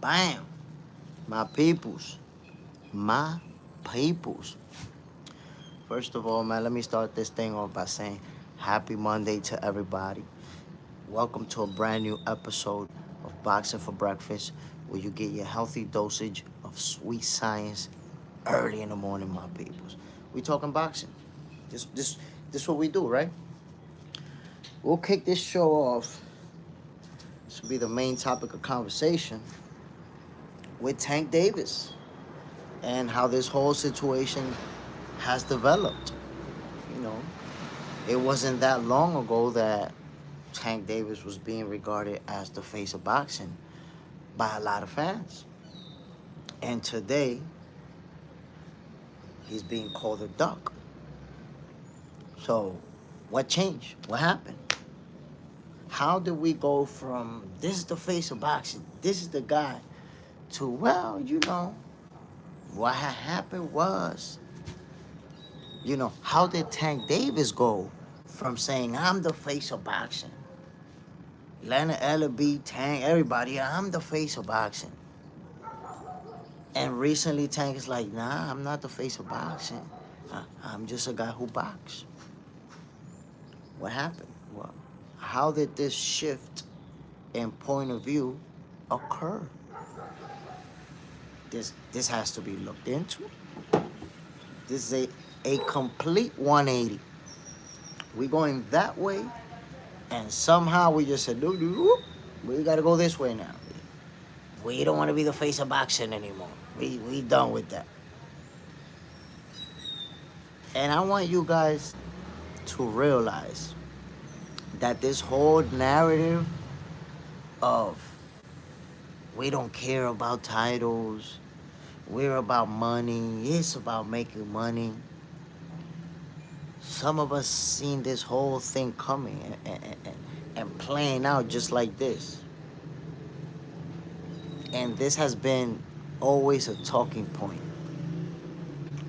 Bam. My peoples. My peoples. First of all, man, let me start this thing off by saying happy Monday to everybody. Welcome to a brand new episode of Boxing for Breakfast, where you get your healthy dosage of sweet science early in the morning, my peoples. We talking boxing. This what we do, right? We'll kick this show off. This will be the main topic of conversation with Tank Davis and how this whole situation has developed. You know, it wasn't that long ago that Tank Davis was being regarded as the face of boxing by a lot of fans. And today, he's being called a duck. So, what changed? What happened? How did we go from this is the face of boxing, this is the guy, to, well, what had happened was, how did Tank Davis go from saying, I'm the face of boxing? Leonard Ellerby, Tank, everybody, I'm the face of boxing. And recently, Tank is like, nah, I'm not the face of boxing. I'm just a guy who boxes. What happened? Well, how did this shift in point of view occur? This has to be looked into. This is a complete 180. We're going that way, and somehow we just said, we got to go this way now. We don't want to be the face of boxing anymore. We done with that. And I want you guys to realize that this whole narrative of we don't care about titles, we're about money, it's about making money. Some of us seen this whole thing coming and playing out just like this. And this has been always a talking point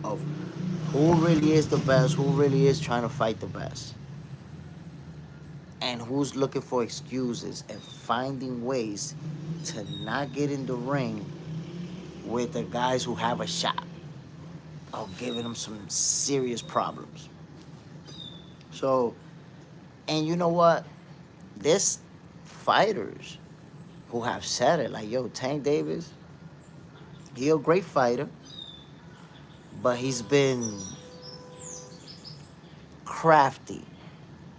of who really is the best, who really is trying to fight the best, and who's looking for excuses and finding ways to not get in the ring with the guys who have a shot of giving them some serious problems. So, and you know what? There's fighters who have said it, like, yo, Tank Davis, he a great fighter, but he's been crafty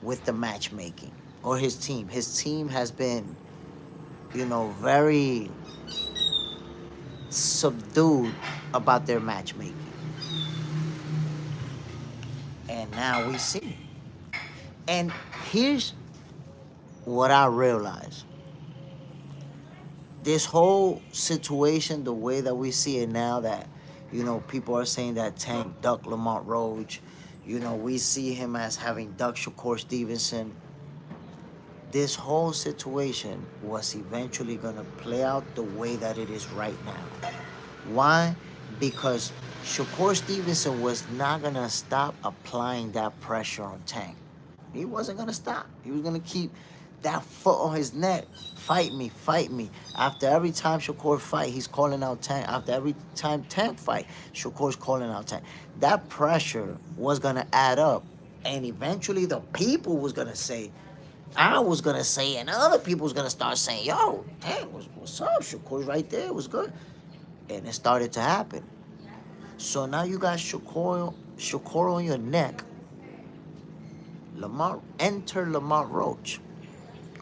with the matchmaking, or his team. His team has been, very subdued about their matchmaking. And now we see. And here's what I realize. This whole situation, the way that we see it now, that, people are saying that Tank ducked Lamont Roach. We see him as having ducked Shakur Stevenson. This whole situation was eventually going to play out the way that it is right now. Why? Because Shakur Stevenson was not going to stop applying that pressure on Tank. He wasn't going to stop. He was going to keep that foot on his neck. Fight me, fight me. After every time Shakur fight, he's calling out Tank. After every time Tank fight, Shakur's calling out Tank. That pressure was going to add up. And eventually the people was going to say, I was going to say, and other people was going to start saying, yo, Tank, what's up? Shakur's right there. It was good. And it started to happen. So now you got Shakur on your neck. Lamont Roach,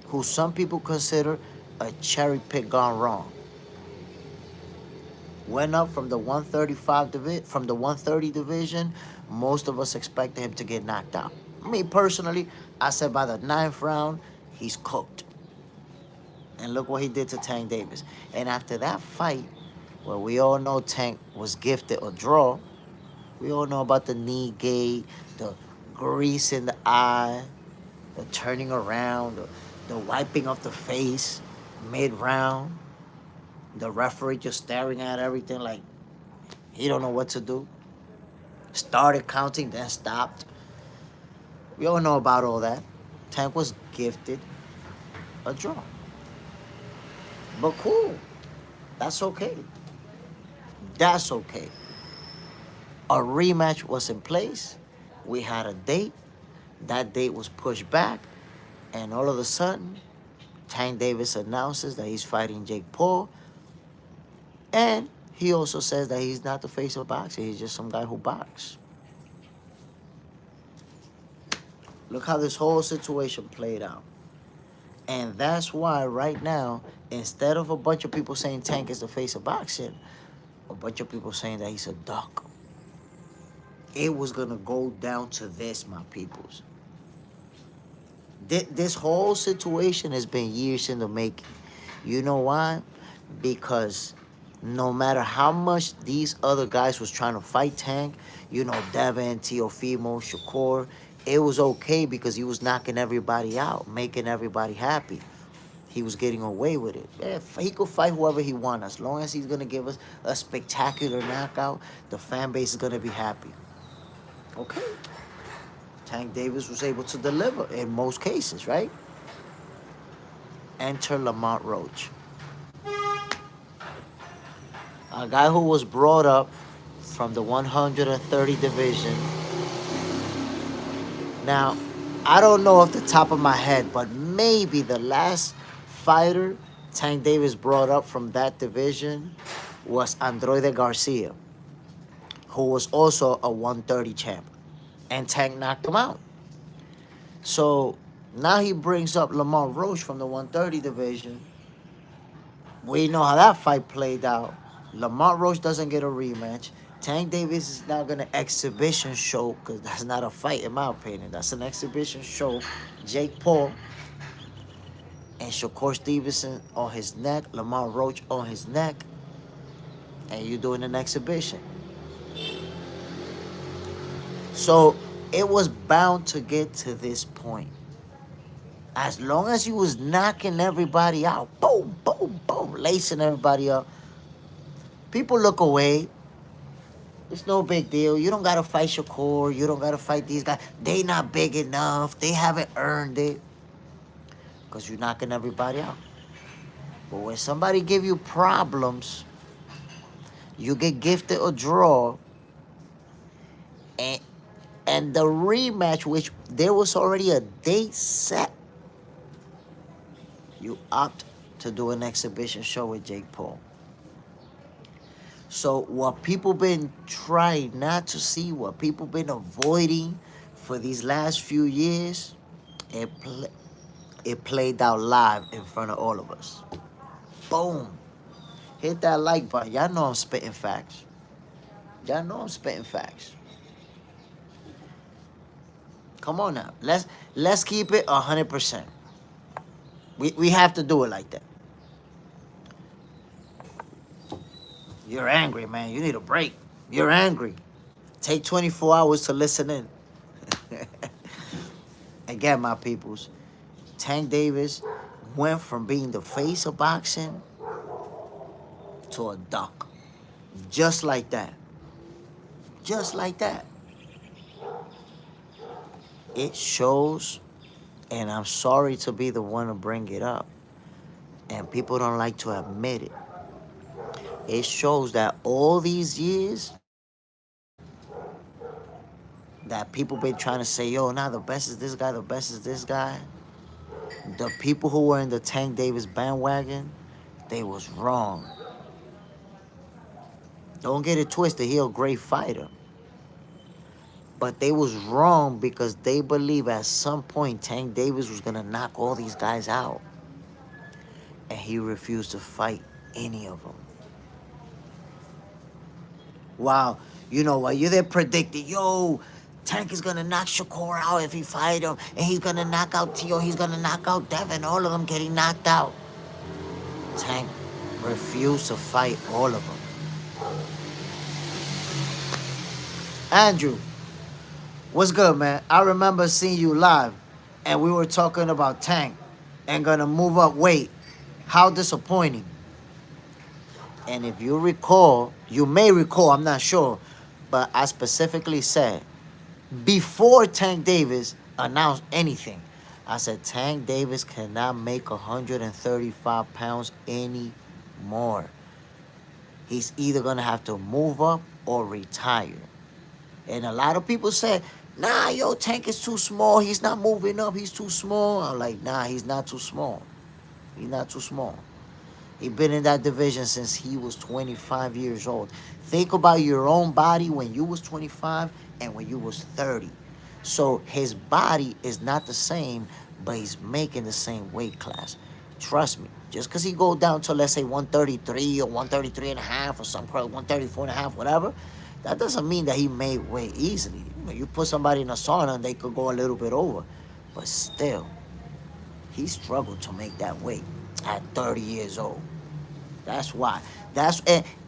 who some people consider a cherry pick gone wrong. Went up from the 130 division. Most of us expected him to get knocked out. Me personally, I said by the 9th round, he's cooked. And look what he did to Tank Davis. And after that fight, where we all know Tank was gifted a draw, we all know about the knee gate, the grease in the eye, the turning around, the wiping of the face mid-round, the referee just staring at everything like he don't know what to do. Started counting, then stopped. We all know about all that. Tank was gifted a draw. But cool. That's okay. That's okay. A rematch was in place. We had a date. That date was pushed back. And all of a sudden, Tank Davis announces that he's fighting Jake Paul. And he also says that he's not the face of boxing. He's just some guy who boxes. Look how this whole situation played out. And that's why right now, instead of a bunch of people saying Tank is the face of boxing, a bunch of people saying that he's a duck. It was gonna go down to this, my peoples. This whole situation has been years in the making. You know why? Because no matter how much these other guys was trying to fight Tank, you know, Devin, Teofimo, Shakur, it was okay because he was knocking everybody out, making everybody happy. He was getting away with it. Yeah, he could fight whoever he wants. As long as he's going to give us a spectacular knockout, the fan base is going to be happy. Okay. Tank Davis was able to deliver in most cases, right? Enter Lamont Roach. A guy who was brought up from the 130 division. Now, I don't know off the top of my head, but maybe the last fighter Tank Davis brought up from that division was Andrade Garcia, who was also a 130 champ. And Tank knocked him out. So now he brings up Lamont Roach from the 130 division. We know how that fight played out. Lamont Roach doesn't get a rematch. Tank Davis is now gonna exhibition show, because that's not a fight in my opinion. That's an exhibition show. Jake Paul and Shakur Stevenson on his neck, Lamont Roach on his neck, and you doing an exhibition. So it was bound to get to this point. As long as he was knocking everybody out, boom, boom, boom, lacing everybody up, people look away. It's no big deal. You don't gotta fight Shakur. You don't gotta fight these guys. They not big enough. They haven't earned it. Because you're knocking everybody out. But when somebody give you problems, you get gifted a draw, and the rematch, which there was already a date set, you opt to do an exhibition show with Jake Paul. So what people been trying not to see, what people been avoiding for these last few years, it played out live in front of all of us. Boom. Hit that like button. Y'all know I'm spitting facts. Y'all know I'm spitting facts. Come on now. Let's keep it 100%. We have to do it like that. You're angry, man. You need a break. You're angry. Take 24 hours to listen in. Again, my peoples, Tank Davis went from being the face of boxing to a duck. Just like that. Just like that. It shows, and I'm sorry to be the one to bring it up, and people don't like to admit it. It shows that all these years that people been trying to say, yo, now the best is this guy, the best is this guy. The people who were in the Tank Davis bandwagon, they was wrong. Don't get it twisted, he a great fighter. But they was wrong because they believe at some point Tank Davis was gonna knock all these guys out. And he refused to fight any of them. Wow, you know what? You're there predicting, yo, Tank is gonna knock Shakur out if he fight him, and he's gonna knock out Tio, he's gonna knock out Devin, all of them getting knocked out. Tank refused to fight all of them. Andrew, what's good, man? I remember seeing you live, and we were talking about Tank and gonna move up weight. How disappointing. And if you recall, you may recall, I'm not sure, but I specifically said, before Tank Davis announced anything, I said Tank Davis cannot make 135 pounds anymore. He's either gonna have to move up or retire. And a lot of people say, nah, yo, Tank is too small. He's not moving up. He's too small. I'm like, nah, he's not too small. He's not too small. He been in that division since he was 25 years old. Think about your own body when you was 25 and when you was 30. So his body is not the same, but he's making the same weight class. Trust me. Just because he go down to, let's say, 133 or 133 and a half or something, 134 and a half, whatever, that doesn't mean that he made weight easily. You put somebody in a sauna and they could go a little bit over. But still, he struggled to make that weight at 30 years old. That's why.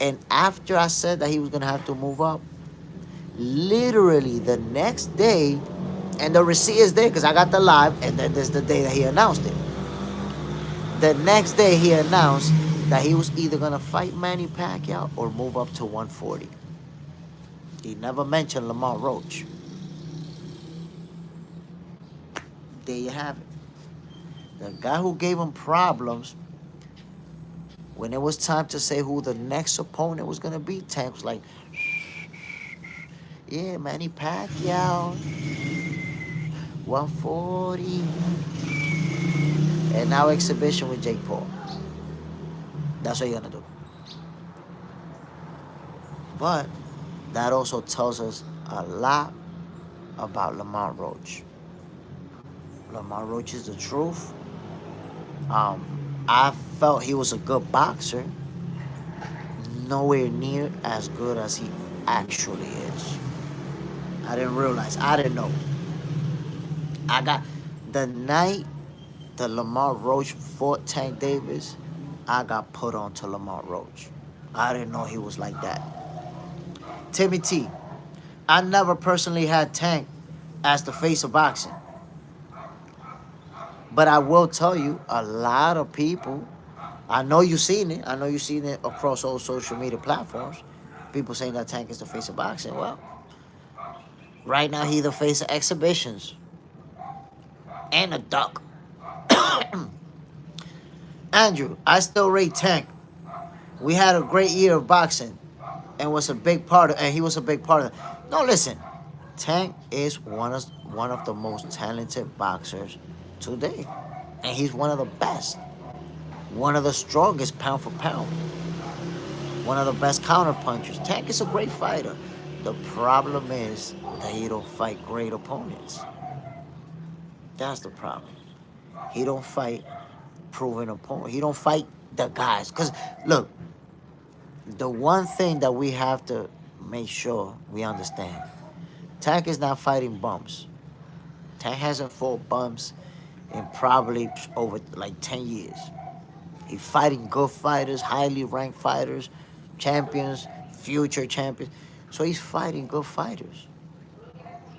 And after I said that he was gonna have to move up, literally the next day, and the receipt is there because I got the live, and then there's the day that he announced it. The next day he announced that he was either gonna fight Manny Pacquiao or move up to 140. He never mentioned Lamont Roach. There you have it. The guy who gave him problems when it was time to say who the next opponent was gonna be, Tank was like, yeah, Manny Pacquiao, 140. And now exhibition with Jake Paul. That's what you're gonna do. But that also tells us a lot about Lamont Roach. Lamont Roach is the truth. I felt he was a good boxer. Nowhere near as good as he actually is. I didn't realize. I didn't know. I got the night that Lamont Roach fought Tank Davis, I got put on to Lamont Roach. I didn't know he was like that. Timmy T, I never personally had Tank as the face of boxing. But I will tell you, a lot of people, I know you've seen it. I know you've seen it across all social media platforms. People saying that Tank is the face of boxing. Well, right now he's the face of exhibitions. And a duck. Andrew, I still rate Tank. We had a great year of boxing and he was a big part of it. No, listen. Tank is one of the most talented boxers today. And he's one of the best. One of the strongest pound for pound. One of the best counter punchers. Tank is a great fighter. The problem is that he don't fight great opponents. That's the problem. He don't fight proven opponents. He don't fight the guys. Because, look, the one thing that we have to make sure we understand, Tank is not fighting bumps. Tank hasn't fought bumps in probably over like 10 years. He's fighting good fighters, highly ranked fighters, champions, future champions. So he's fighting good fighters.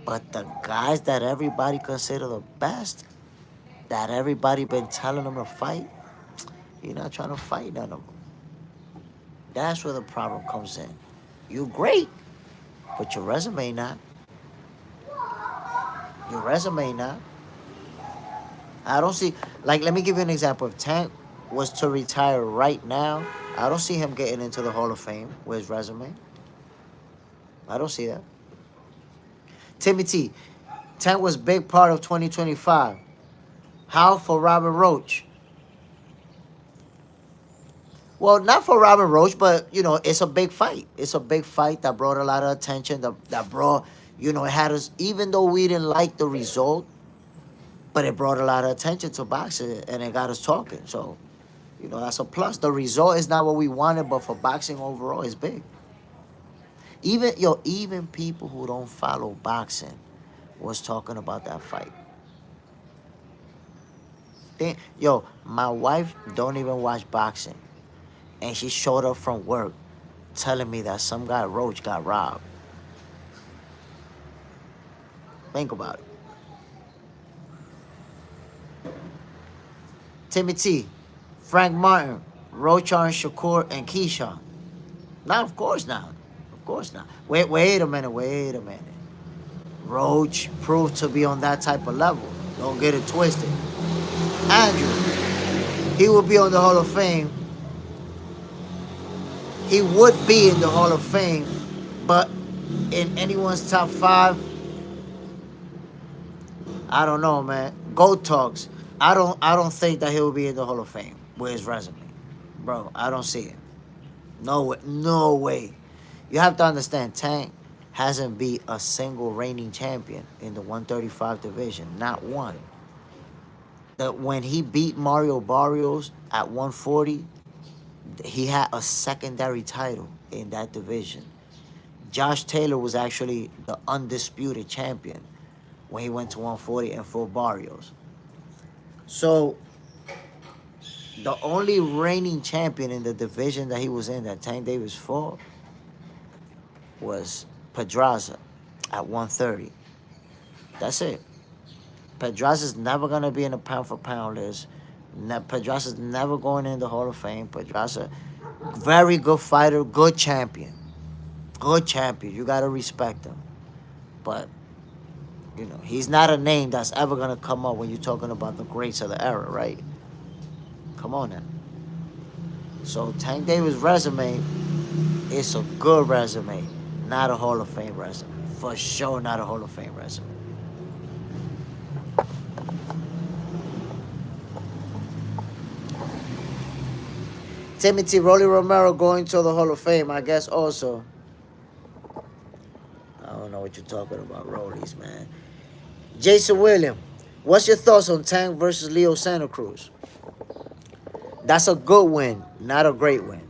But the guys that everybody consider the best, that everybody been telling him to fight, you're not trying to fight none of them. That's where the problem comes in. You're great, but your resume not. Your resume not. I don't see, like, let me give you an example. If Tank was to retire right now, I don't see him getting into the Hall of Fame with his resume. I don't see that. Timmy T, Tank was big part of 2025. How for Robert Roach? Well, not for Robert Roach, but, you know, it's a big fight. It's a big fight that brought a lot of attention, that brought, you know, it had us, even though we didn't like the result, but it brought a lot of attention to boxing, and it got us talking. So, you know, that's a plus. The result is not what we wanted, but for boxing overall, it's big. Even people who don't follow boxing was talking about that fight. My wife don't even watch boxing. And she showed up from work telling me that some guy, Roach, got robbed. Think about it. Timmy T, Frank Martin, Rochar and Shakur and Keyshawn. No, of course not. Of course not. Wait a minute. Roach proved to be on that type of level. Don't get it twisted. Andrew, he will be on the Hall of Fame. he would be in the Hall of Fame, but in anyone's top 5, I don't know, man. Go talks. I don't think that he'll be in the Hall of Fame with his resume. Bro, I don't see it. No way. No way. You have to understand, Tank hasn't beat a single reigning champion in the 135 division. Not one. That when he beat Mario Barrios at 140, he had a secondary title in that division. Josh Taylor was actually the undisputed champion when he went to 140 and fought Barrios. So the only reigning champion in the division that he was in that Tank Davis fought was Pedraza at 130. That's it. Pedraza's never gonna be in the pound for pound list. Pedraza's never going in the Hall of Fame. Pedraza, very good fighter, good champion. Good champion. You gotta respect him. But, you know, he's not a name that's ever gonna come up when you're talking about the greats of the era, right? Come on now. So Tank Davis' resume is a good resume, not a Hall of Fame resume. For sure, not a Hall of Fame resume. Timothy Rolly Romero going to the Hall of Fame, I guess also. I don't know what you're talking about, Rollies, man. Jason William, what's your thoughts on Tank versus Leo Santa Cruz? That's a good win, not a great win.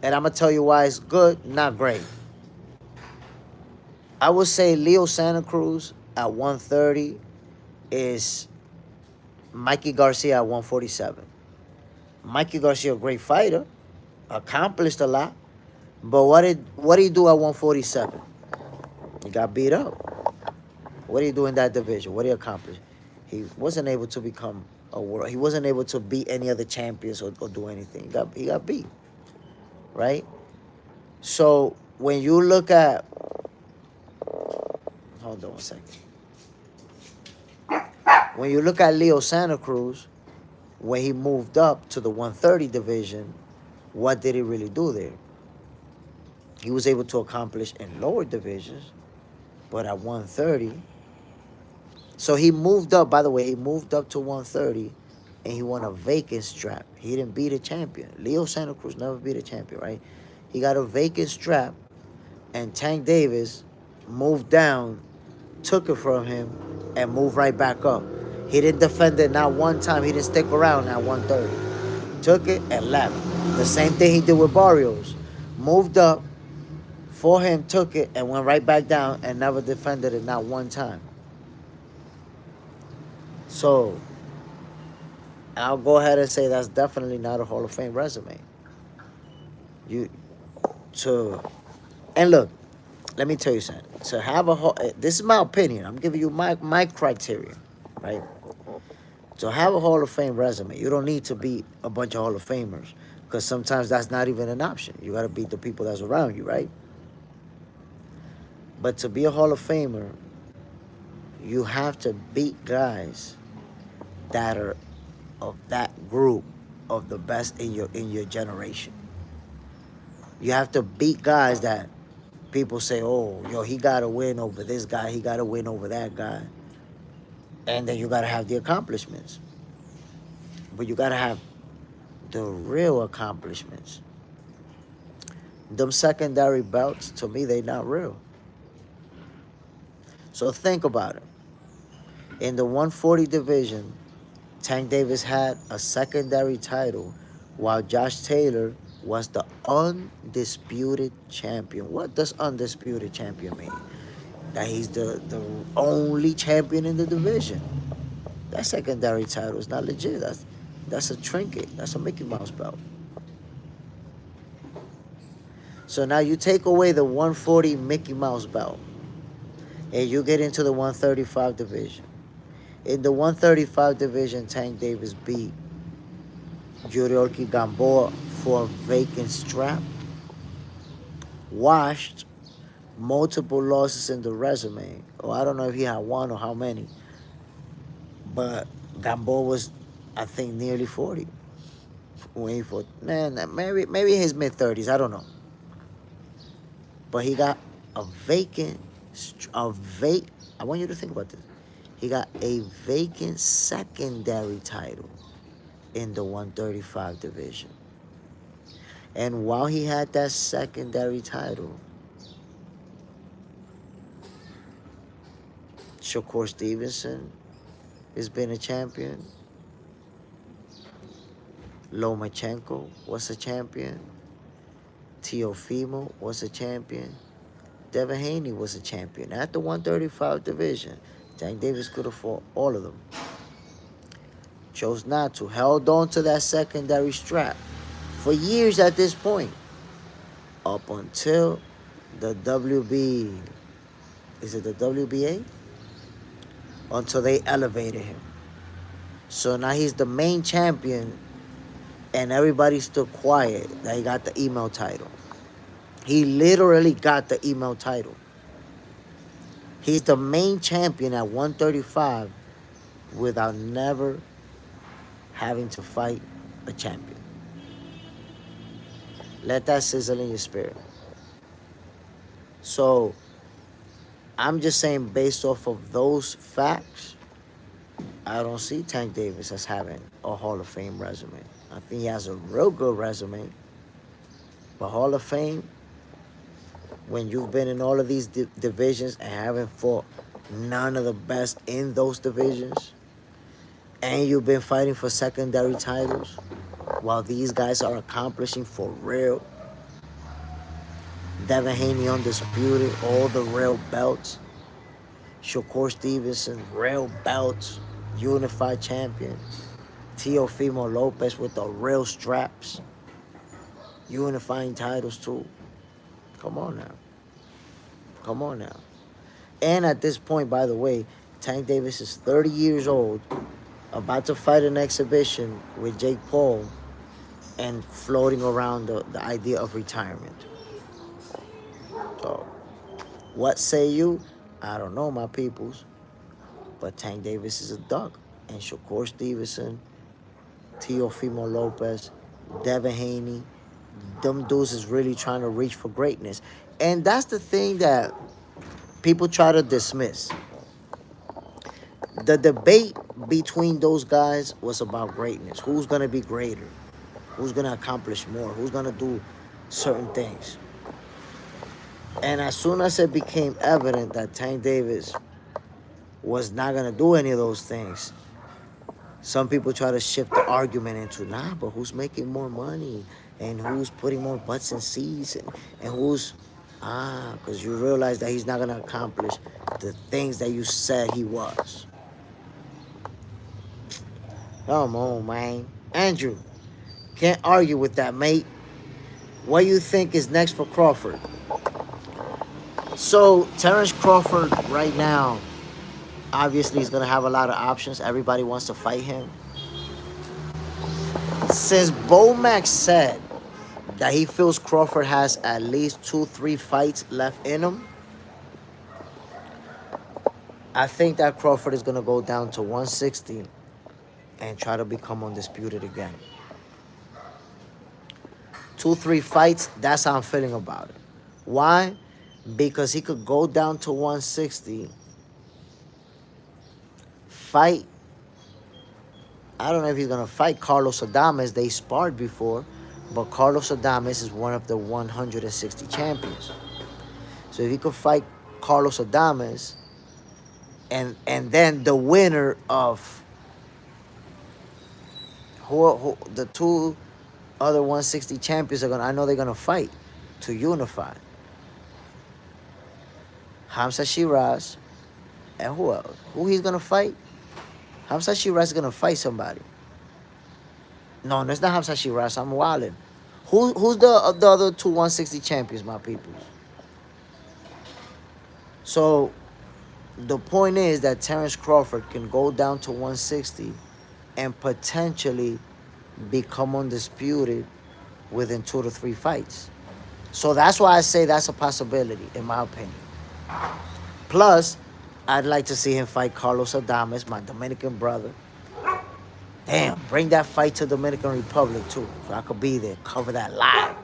And I'm going to tell you why it's good, not great. I would say Leo Santa Cruz at 130 is Mikey Garcia at 147. Mikey Garcia, a great fighter, accomplished a lot. But what did he do at 147? He got beat up. What did he do in that division? What did he accomplish? He wasn't able to become a world. He wasn't able to beat any other champions or do anything. He got beat, right? So when you look at, hold on one second. When you look at Leo Santa Cruz, when he moved up to the 130 division, what did he really do there? He was able to accomplish in lower divisions, but at 130, so he moved up, by the way, he moved up to 130, and he won a vacant strap. He didn't beat a champion. Leo Santa Cruz never beat a champion, right? He got a vacant strap, and Tank Davis moved down, took it from him, and moved right back up. He didn't defend it not one time. He didn't stick around at 130. Took it and left. The same thing he did with Barrios. Moved up for him, took it, and went right back down and never defended it not one time. So I'll go ahead and say that's definitely not a Hall of Fame resume. And look, let me tell you something. To have this is my opinion. I'm giving you my criteria, right? To have a Hall of Fame resume, you don't need to beat a bunch of Hall of Famers, because sometimes that's not even an option. You got to beat the people that's around you, right? But to be a Hall of Famer, you have to beat guys that are of that group of the best in your generation. You have to beat guys that people say, oh, yo, he got to win over this guy, he got to win over that guy. And then you got to have the accomplishments. But you got to have the real accomplishments. Them secondary belts, to me, they not real. So think about it. In the 140 division, Tank Davis had a secondary title, while Josh Taylor was the undisputed champion. What does undisputed champion mean? That he's the only champion in the division. That secondary title is not legit. That's a trinket. That's a Mickey Mouse belt. So now you take away the 140 Mickey Mouse belt, and you get into the 135 division. In the 135 division, Tank Davis beat Yuriorkis Gamboa for a vacant strap. Washed multiple losses in the resume. Oh, I don't know if he had one or how many. But Gamboa was, I think, nearly 40. waiting for, man, maybe his mid-30s. I don't know. But he got a vacant, I want you to think about this. He got a vacant secondary title in the 135 division. And while he had that secondary title, Shakur Stevenson has been a champion. Lomachenko was a champion. Teofimo was a champion. Devin Haney was a champion. At the 135 division, Tank Davis could have fought all of them. Chose not to. Held on to that secondary strap for years at this point. Up until the WB, is it the WBA? Until they elevated him. So now he's the main champion, and everybody's still quiet that he got the email title. He literally got the email title. He's the main champion at 135 without never having to fight a champion. Let that sizzle in your spirit. So, I'm just saying, based off of those facts, I don't see Tank Davis as having a Hall of Fame resume. I think he has a real good resume. But Hall of Fame, when you've been in all of these divisions and haven't fought none of the best in those divisions, and you've been fighting for secondary titles, while these guys are accomplishing for real. Devin Haney undisputed, all the real belts. Shakur Stevenson, real belts, unified champion. Teofimo Lopez with the real straps, unifying titles too. Come on now. Come on now. And at this point, by the way, Tank Davis is 30 years old, about to fight an exhibition with Jake Paul, and floating around the idea of retirement. So, what say you? I don't know, my peoples. But Tank Davis is a duck. And Shakur Stevenson, Teofimo Lopez, Devin Haney, them dudes is really trying to reach for greatness. And that's the thing that people try to dismiss. The debate between those guys was about greatness. Who's going to be greater? Who's going to accomplish more? Who's going to do certain things? And as soon as it became evident that Tank Davis was not going to do any of those things, some people try to shift the argument into, nah, but who's making more money? And who's putting more butts in seats? And who's, because you realize that he's not going to accomplish the things that you said he was. Come on, man. Andrew, can't argue with that, mate. What do you think is next for Crawford? So, Terence Crawford right now, obviously he's going to have a lot of options. Everybody wants to fight him. Since Bomac said that he feels Crawford has at least 2-3 fights left in him, I think that Crawford is going to go down to 160 and try to become undisputed again. 2-3 fights, that's how I'm feeling about it. Why? Because he could go down to 160, fight. I don't know if he's going to fight Carlos Adames. They sparred before, but Carlos Adames is one of the 160 champions. So if he could fight Carlos Adames, and then the winner of who the two other 160 champions are going to, I know they're going to fight to unify. Hamza Shiraz, and who else? Who he's going to fight? Hamza Shiraz is going to fight somebody. No, it's not Hamza Shiraz. I'm wildin'. Who's the other two 160 champions, my people? So, the point is that Terence Crawford can go down to 160 and potentially become undisputed within 2 to 3 fights. So that's why I say that's a possibility, in my opinion. Plus, I'd like to see him fight Carlos Adames, my Dominican brother. Damn, bring that fight to Dominican Republic too, so I could be there, cover that live.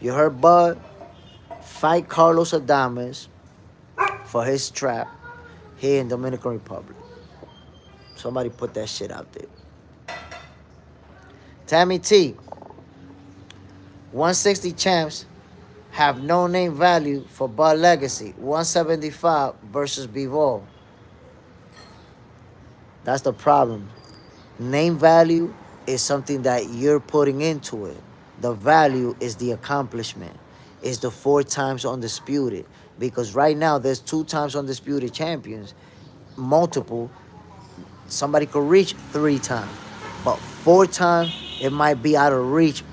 You heard Bud? Fight Carlos Adames for his trap here in Dominican Republic. Somebody put that shit out there. Tammy T, 160 champs have no name value for Bud Legacy. 175 versus Bivol. That's the problem. Name value is something that you're putting into it. The value is the accomplishment. Is the 4 times undisputed. Because right now there's 2 times undisputed champions. Multiple. Somebody could reach 3 times. But 4 times, it might be out of reach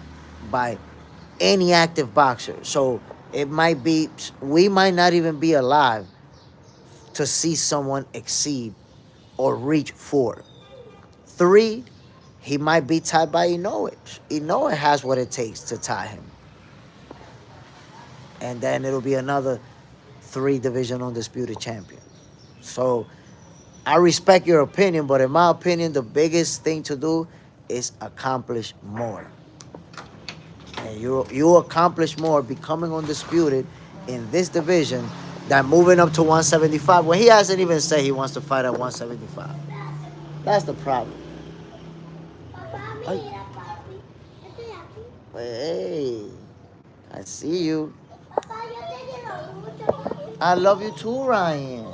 by any active boxer. So it might be, we might not even be alive to see someone exceed or reach 4. 3, he might be tied by Inoue. Inoue has what it takes to tie him. And then it'll be another 3 division undisputed champion. So I respect your opinion, but in my opinion, the biggest thing to do is accomplish more. And you accomplish more becoming undisputed in this division than moving up to 175 when he hasn't even said he wants to fight at 175. That's the problem. Hey, I see you. I love you too, Ryan.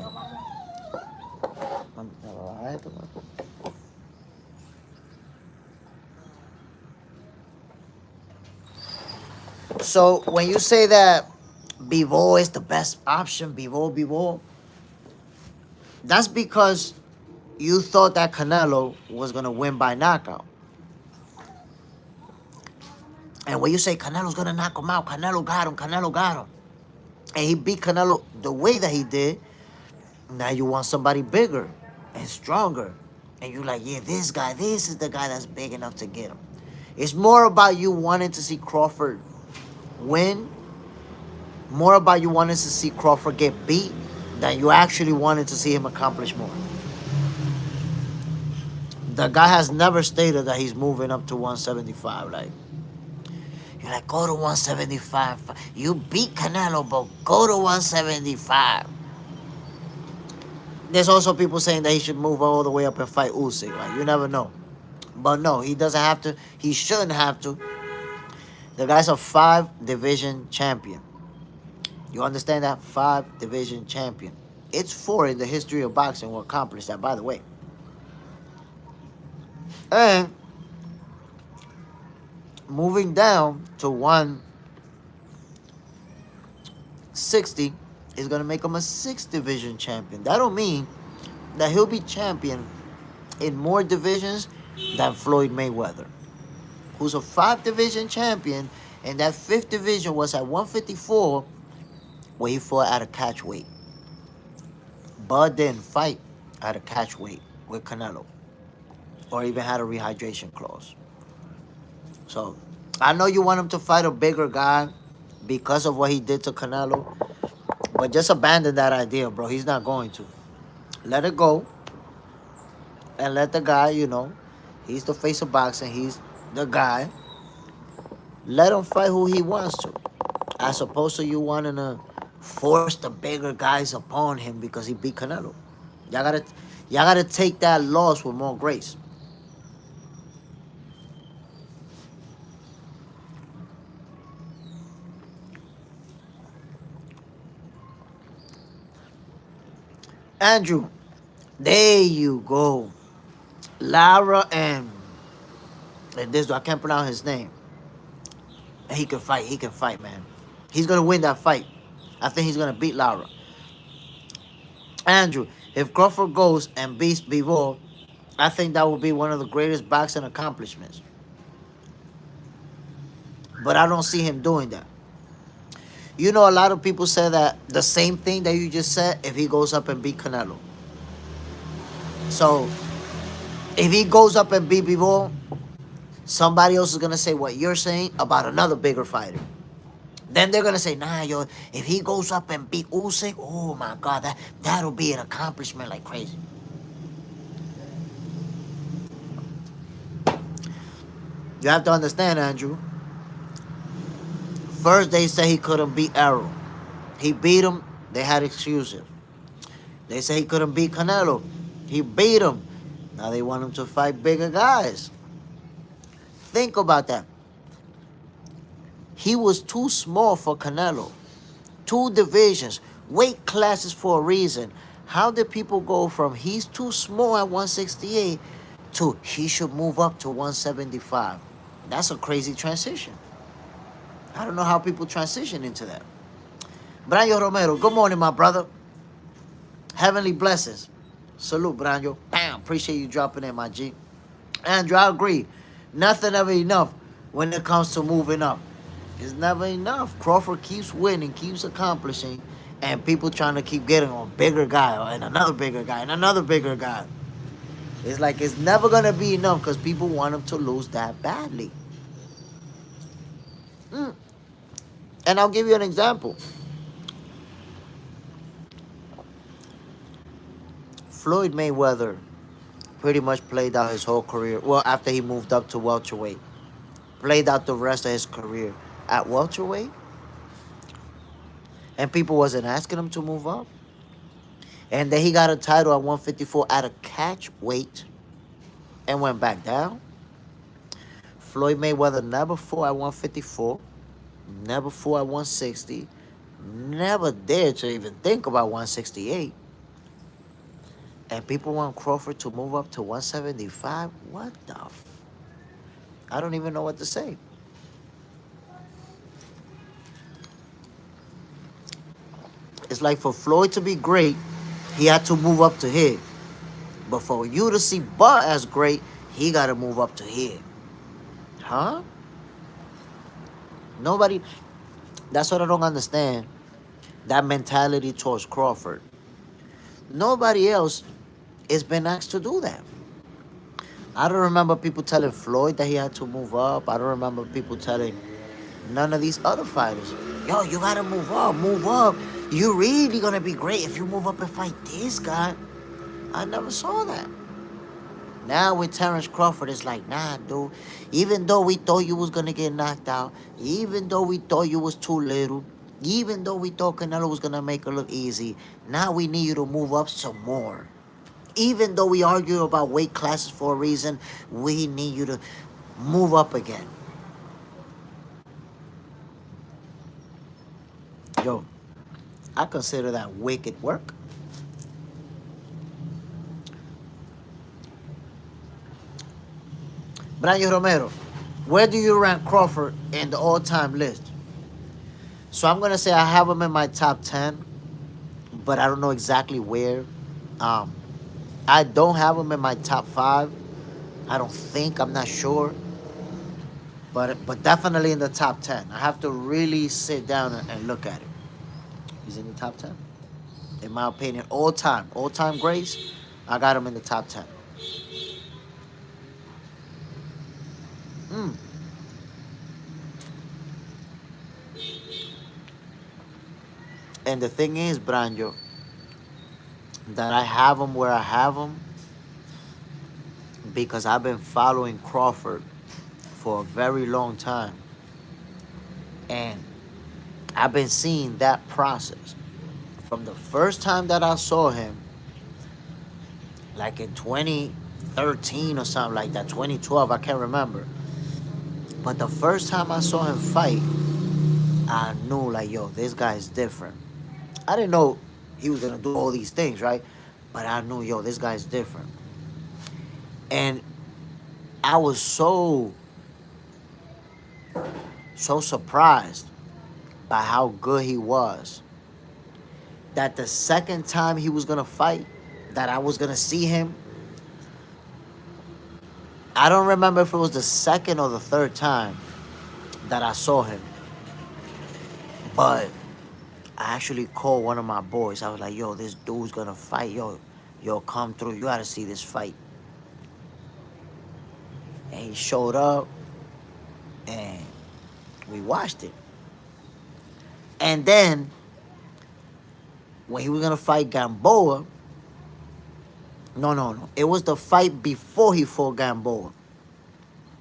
So when you say that Bivol is the best option, Bivol, that's because you thought that Canelo was going to win by knockout. And when you say Canelo's going to knock him out, Canelo got him. And he beat Canelo the way that he did. Now you want somebody bigger and stronger. And you're like, yeah, this is the guy that's big enough to get him. It's more about you wanting to see Crawford win. More about you wanting to see Crawford get beat than you actually wanted to see him accomplish more. The guy has never stated that he's moving up to 175. Like, you're like, go to 175. You beat Canelo, but go to 175. There's also people saying that he should move all the way up and fight Usyk. Like, you never know. But no, he doesn't have to. He shouldn't have to. The guy's a 5-division champion. You understand that? 5-division champion. It's 4 in the history of boxing who accomplished that, by the way. And moving down to 160 is going to make him a 6-division champion. That don't mean that he'll be champion in more divisions than Floyd Mayweather, who's a 5-division champion, and that 5th division was at 154 where he fought at a catch weight. Bud didn't fight at a catch weight with Canelo or even had a rehydration clause. So I know you want him to fight a bigger guy because of what he did to Canelo, but just abandon that idea, bro. He's not going to. Let it go and let the guy, he's the face of boxing. He's the guy. Let him fight who he wants to, as opposed to you wanting to force the bigger guys upon him because he beat Canelo. Y'all gotta take that loss with more grace. Andrew, there you go. Lara and this, I can't pronounce his name. He can fight, man. He's gonna win that fight. I think he's gonna beat Lara. Andrew, if Crawford goes and beats Bivol, I think that will be one of the greatest boxing accomplishments. But I don't see him doing that. A lot of people say that the same thing that you just said if he goes up and beat Canelo. So, if he goes up and beat Bivol, somebody else is going to say what you're saying about another bigger fighter. Then they're going to say, nah, if he goes up and beat Usyk, oh my God, that'll be an accomplishment like crazy. You have to understand, Andrew. First, they say he couldn't beat Errol. He beat him. They had excuses. They say he couldn't beat Canelo. He beat him. Now they want him to fight bigger guys. Think about that. He was too small for Canelo. Two divisions, weight classes for a reason. How did people go from he's too small at 168 to he should move up to 175? That's a crazy transition. I don't know how people transition into that. Branyo Romero, good morning, my brother. Heavenly blessings. Salute, Branyo. Bam, appreciate you dropping in, my G. Andrew, I agree. Nothing ever enough when it comes to moving up. It's never enough. Crawford keeps winning, keeps accomplishing, and people trying to keep getting on bigger guy and another bigger guy and another bigger guy. It's like it's never going to be enough because people want him to lose that badly. And I'll give you an example. Floyd Mayweather pretty much played out his whole career. Well, after he moved up to welterweight. Played out the rest of his career at welterweight. And people wasn't asking him to move up. And then he got a title at 154 at a catch weight and went back down. Floyd Mayweather never fought at 154. Never fought at 160. Never dared to even think about 168. And people want Crawford to move up to 175? What the f... I don't even know what to say. It's like for Floyd to be great, he had to move up to here. But for you to see Bud as great, he got to move up to here. Huh? Nobody... That's what I don't understand. That mentality towards Crawford. Nobody else has been asked to do that. I don't remember people telling Floyd that he had to move up. I don't remember people telling none of these other fighters, yo, you got to move up, move up. You're really going to be great if you move up and fight this guy. I never saw that. Now with Terence Crawford, it's like, nah, dude. Even though we thought you was going to get knocked out, even though we thought you was too little, even though we thought Canelo was going to make it look easy, now we need you to move up some more. Even though we argue about weight classes for a reason, we need you to move up again. Yo, I consider that wicked work. Brian Romero, where do you rank Crawford in the all-time list? So I'm going to say I have him in my top 10, but I don't know exactly where. I don't have him in my top 5. I don't think. I'm not sure. But definitely in the top 10. I have to really sit down and look at it. He's in the top 10. In my opinion, all-time greats, I got him in the top 10. And the thing is, Branjo, that I have him where I have him because I've been following Crawford for a very long time. And I've been seeing that process. From the first time that I saw him, like in 2013 or something like that, 2012, I can't remember. But the first time I saw him fight, I knew like, yo, this guy is different. I didn't know he was going to do all these things, right? But I knew, yo, this guy's different. And I was so surprised by how good he was that the second time he was going to fight, that I was going to see him, I don't remember if it was the second or the third time that I saw him. But I actually called one of my boys. I was like, yo, this dude's going to fight. Yo, come through. You got to see this fight. And he showed up, and we watched it. And then, when he was going to fight Gamboa, no. It was the fight before he fought Gamboa.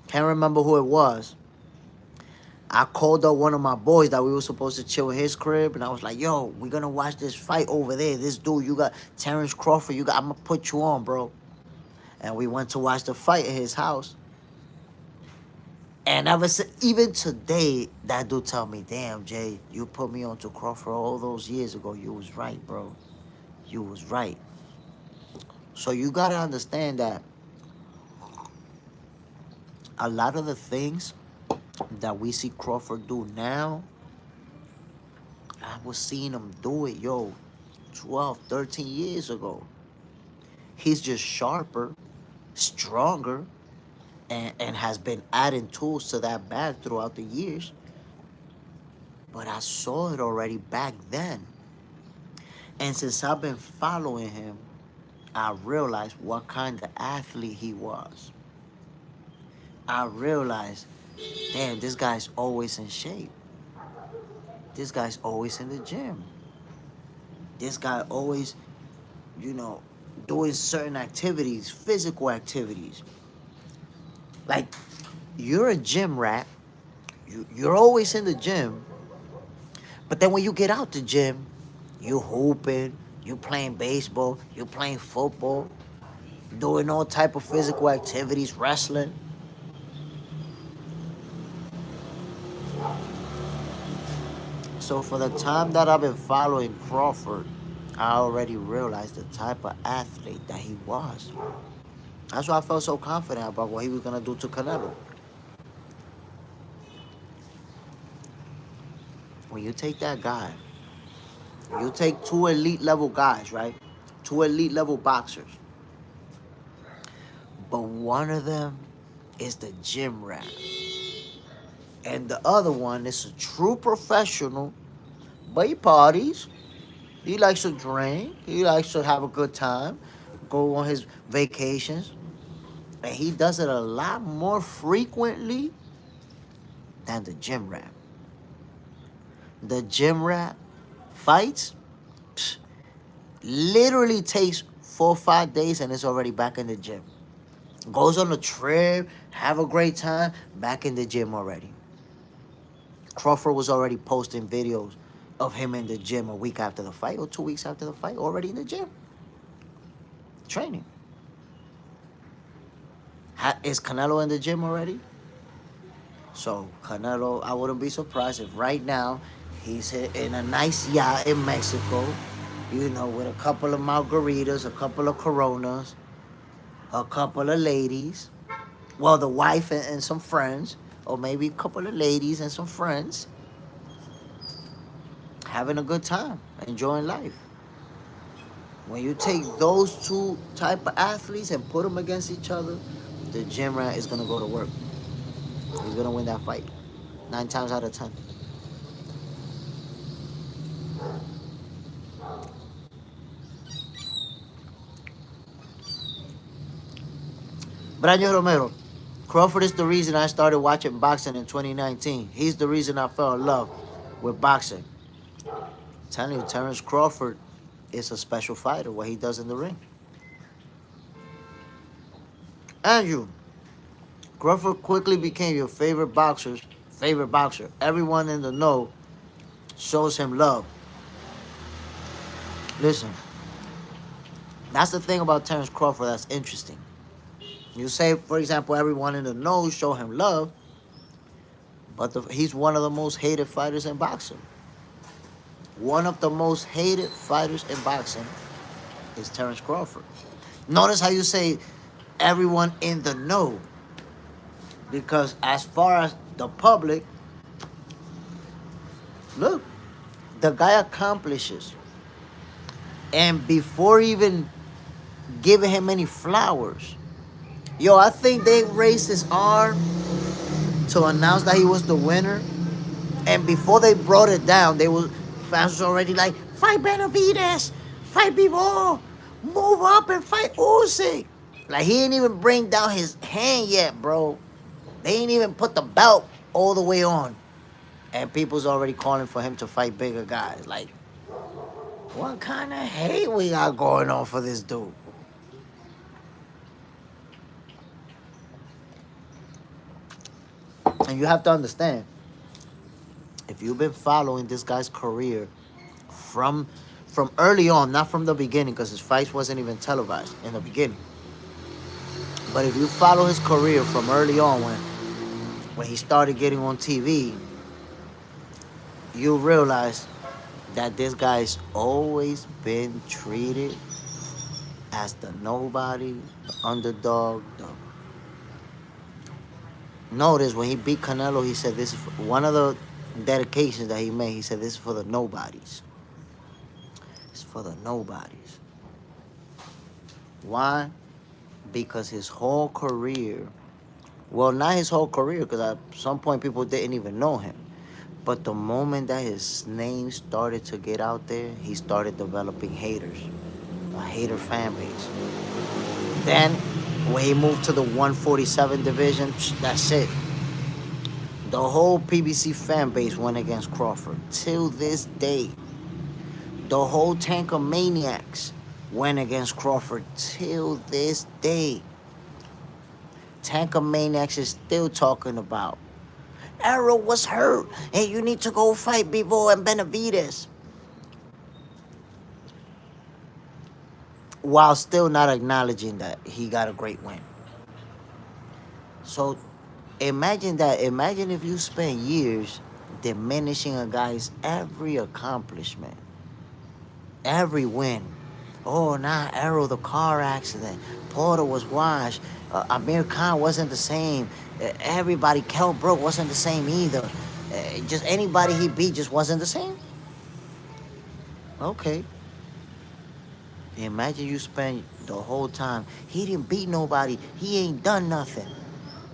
Can't remember who it was. I called up one of my boys that we were supposed to chill in his crib, and I was like, "Yo, we're gonna watch this fight over there. This dude, you got Terrence Crawford. I'm gonna put you on, bro." And we went to watch the fight at his house. And ever since, even today, that dude tell me, "Damn, Jay, you put me on to Crawford all those years ago. You was right, bro. You was right." So you gotta understand that a lot of the things that we see Crawford do now, I was seeing him do it, 12, 13 years ago. He's just sharper, stronger, and has been adding tools to that bag throughout the years. But I saw it already back then. And since I've been following him, I realized what kind of athlete he was. I realized, damn, this guy's always in shape. This guy's always in the gym. This guy always, you know, doing certain activities, physical activities. Like, you're a gym rat. You're always in the gym. But then when you get out the gym, you hooping, you playing baseball, you playing football, doing all type of physical activities, wrestling. So for the time that I've been following Crawford, I already realized the type of athlete that he was. That's why I felt so confident about what he was gonna do to Canelo. When you take that guy, you take two elite level guys, right? Two elite level boxers. But one of them is the gym rat. And the other one is a true professional, but he parties. He likes to drink. He likes to have a good time, go on his vacations. And he does it a lot more frequently than the gym rat. The gym rat fights, literally takes 4 or 5 days and is already back in the gym. Goes on a trip, have a great time, back in the gym already. Crawford was already posting videos of him in the gym a week after the fight or 2 weeks after the fight, already in the gym, training. Is Canelo in the gym already? So Canelo, I wouldn't be surprised if right now he's in a nice yacht in Mexico, with a couple of margaritas, a couple of Coronas, a couple of ladies. Well, the wife and some friends, or maybe a couple of ladies and some friends, having a good time, enjoying life. When you take those two type of athletes and put them against each other, the gym rat is gonna go to work. He's gonna win that fight, 9 times out of 10. Braño Romero, Crawford is the reason I started watching boxing in 2019. He's the reason I fell in love with boxing. I'm telling you, Terrence Crawford is a special fighter, what he does in the ring. Andrew, Crawford quickly became your favorite boxer. Everyone in the know shows him love. Listen, that's the thing about Terrence Crawford that's interesting. You say, for example, everyone in the know show him love, but he's one of the most hated fighters in boxing. One of the most hated fighters in boxing is Terrence Crawford. Notice how you say everyone in the know. Because as far as the public, look, the guy accomplishes. And before even giving him any flowers, I think they raised his arm to announce that he was the winner. And before they brought it down, fans was already like, fight Benavidez, fight Bivol, move up and fight Usyk. Like, he didn't even bring down his hand yet, bro. They ain't even put the belt all the way on. And people's already calling for him to fight bigger guys. Like, what kind of hate we got going on for this dude? And you have to understand, if you've been following this guy's career from early on, not from the beginning, because his fights wasn't even televised in the beginning. But if you follow his career from early on, when he started getting on TV, you realize that this guy's always been treated as the nobody, the underdog. Notice when he beat Canelo, he said this is one of the dedications that he made. He said this is for the nobodies. It's for the nobodies. Why? Because his whole career, well, not his whole career, because at some point people didn't even know him. But the moment that his name started to get out there, he started developing haters, a hater fan base. Then, when he moved to the 147 division, that's it. The whole PBC fan base went against Crawford. Till this day, the whole Tanker Maniacs went against Crawford. Till this day, Tanker Maniacs is still talking about Errol was hurt, and you need to go fight Bivol and Benavidez, while still not acknowledging that he got a great win. So imagine that. Imagine if you spend years diminishing a guy's every accomplishment, every win. Oh, nah, Errol, the car accident. Porter was washed. Amir Khan wasn't the same. Everybody, Kell Brook wasn't the same either. Just anybody he beat just wasn't the same. Okay. Imagine you spend the whole time, he didn't beat nobody, he ain't done nothing.